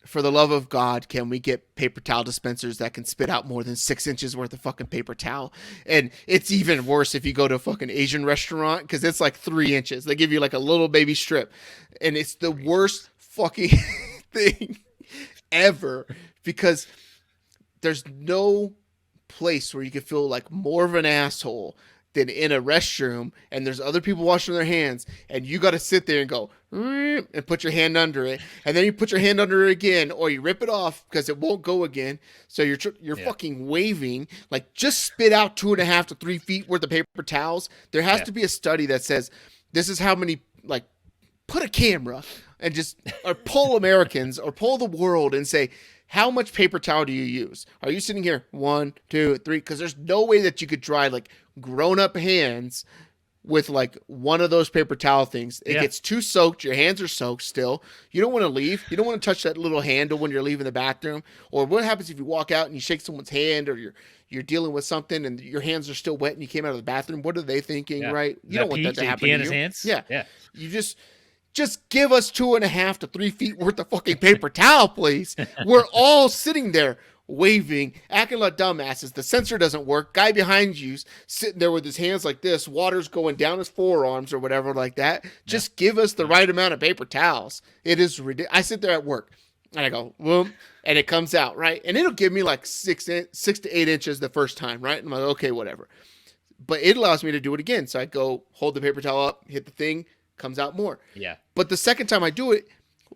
For the love of God, can we get paper towel dispensers that can spit out more than 6 inches worth of fucking paper towel? And it's even worse if you go to a fucking Asian restaurant because it's like 3 inches. They give you like a little baby strip. And it's the worst fucking thing ever because there's no place where you can feel like more of an asshole than in a restroom and there's other people washing their hands and you got to sit there and go and put your hand under it and then you put your hand under it again or you rip it off because it won't go again. So you're fucking waving like just spit out 2.5 to 3 feet worth of paper towels. There has to be a study that says this is how many, like put a camera and just or poll Americans or poll the world and say, how much paper towel do you use? Are you sitting here 1, 2, 3? Because there's no way that you could dry like grown-up hands with like one of those paper towel things. It gets too soaked. Your hands are soaked still. You don't want to leave. You don't want to touch that little handle when you're leaving the bathroom. Or what happens if you walk out and you shake someone's hand or you're dealing with something and your hands are still wet and you came out of the bathroom? What are they thinking, right? You don't want that to happen to you. His hands? Yeah. You just Just give us 2.5 to 3 feet worth of fucking paper towel, please. We're all sitting there waving, acting like dumbasses. The sensor doesn't work. Guy behind you's sitting there with his hands like this. Water's going down his forearms or whatever like that. Just give us the right amount of paper towels. It is ridiculous. I sit there at work and I go, boom, and it comes out, right? And it'll give me like 6 to 8 inches the first time, right? And I'm like, okay, whatever. But it allows me to do it again. So I go hold the paper towel up, hit the thing, comes out more. Yeah. But the second time I do it,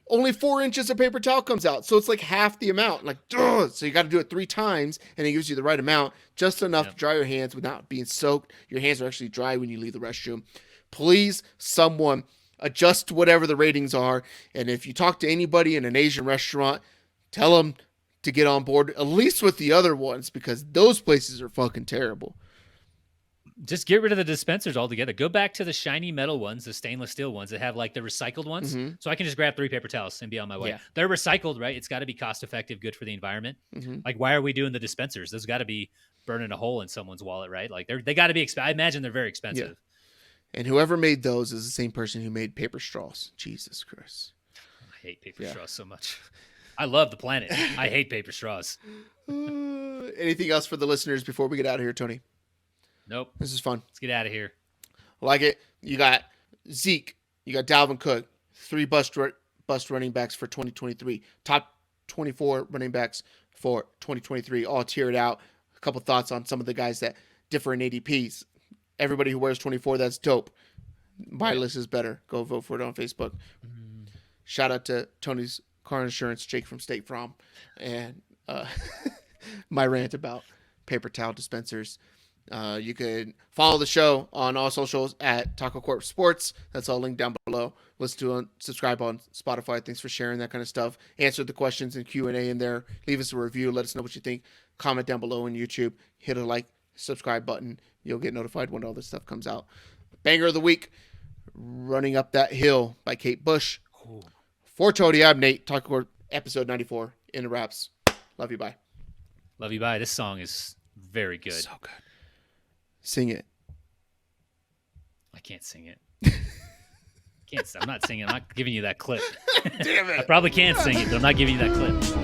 only 4 inches of paper towel comes out. So it's like half the amount. Like, ugh. So you got to do it 3 times, and it gives you the right amount, just enough to dry your hands without being soaked. Your hands are actually dry when you leave the restroom. Please, someone, adjust whatever the ratings are. And if you talk to anybody in an Asian restaurant, tell them to get on board, at least with the other ones, because those places are fucking terrible. Just get rid of the dispensers altogether. Go back to the shiny metal ones, the stainless steel ones that have like the recycled ones. Mm-hmm. So I can just grab 3 paper towels and be on my way. Yeah. They're recycled, right? It's got to be cost effective, good for the environment. Mm-hmm. Like, why are we doing the dispensers? Those got to be burning a hole in someone's wallet, right? Like they got to be expensive. I imagine they're very expensive. Yeah. And whoever made those is the same person who made paper straws. Jesus Christ. I hate paper straws so much. I love the planet. I hate paper straws. Anything else for the listeners before we get out of here, Tony? Nope. This is fun. Let's get out of here. I like it. You got Zeke. You got Dalvin Cook. 3 bust running backs for 2023. Top 24 running backs for 2023. All tiered out. A couple thoughts on some of the guys that differ in ADPs. Everybody who wears 24, that's dope. My list is better. Go vote for it on Facebook. Mm-hmm. Shout out to Tony's Car Insurance, Jake from State Farm. And my rant about paper towel dispensers. You can follow the show on all socials at TacoCorp Sports. That's all linked down below. Listen to and subscribe on Spotify. Thanks for sharing that kind of stuff. Answer the questions and Q&A in there. Leave us a review. Let us know what you think. Comment down below on YouTube. Hit a like, subscribe button. You'll get notified when all this stuff comes out. Banger of the week, Running Up That Hill by Kate Bush. Ooh. For Tony, I'm Nate. TacoCorp episode 94 in the wraps. Love you, bye. Love you, bye. This song is very good. So good. Sing it. I can't sing it. I'm not singing. I'm not giving you that clip. Damn it. I probably can't sing it, but I'm not giving you that clip.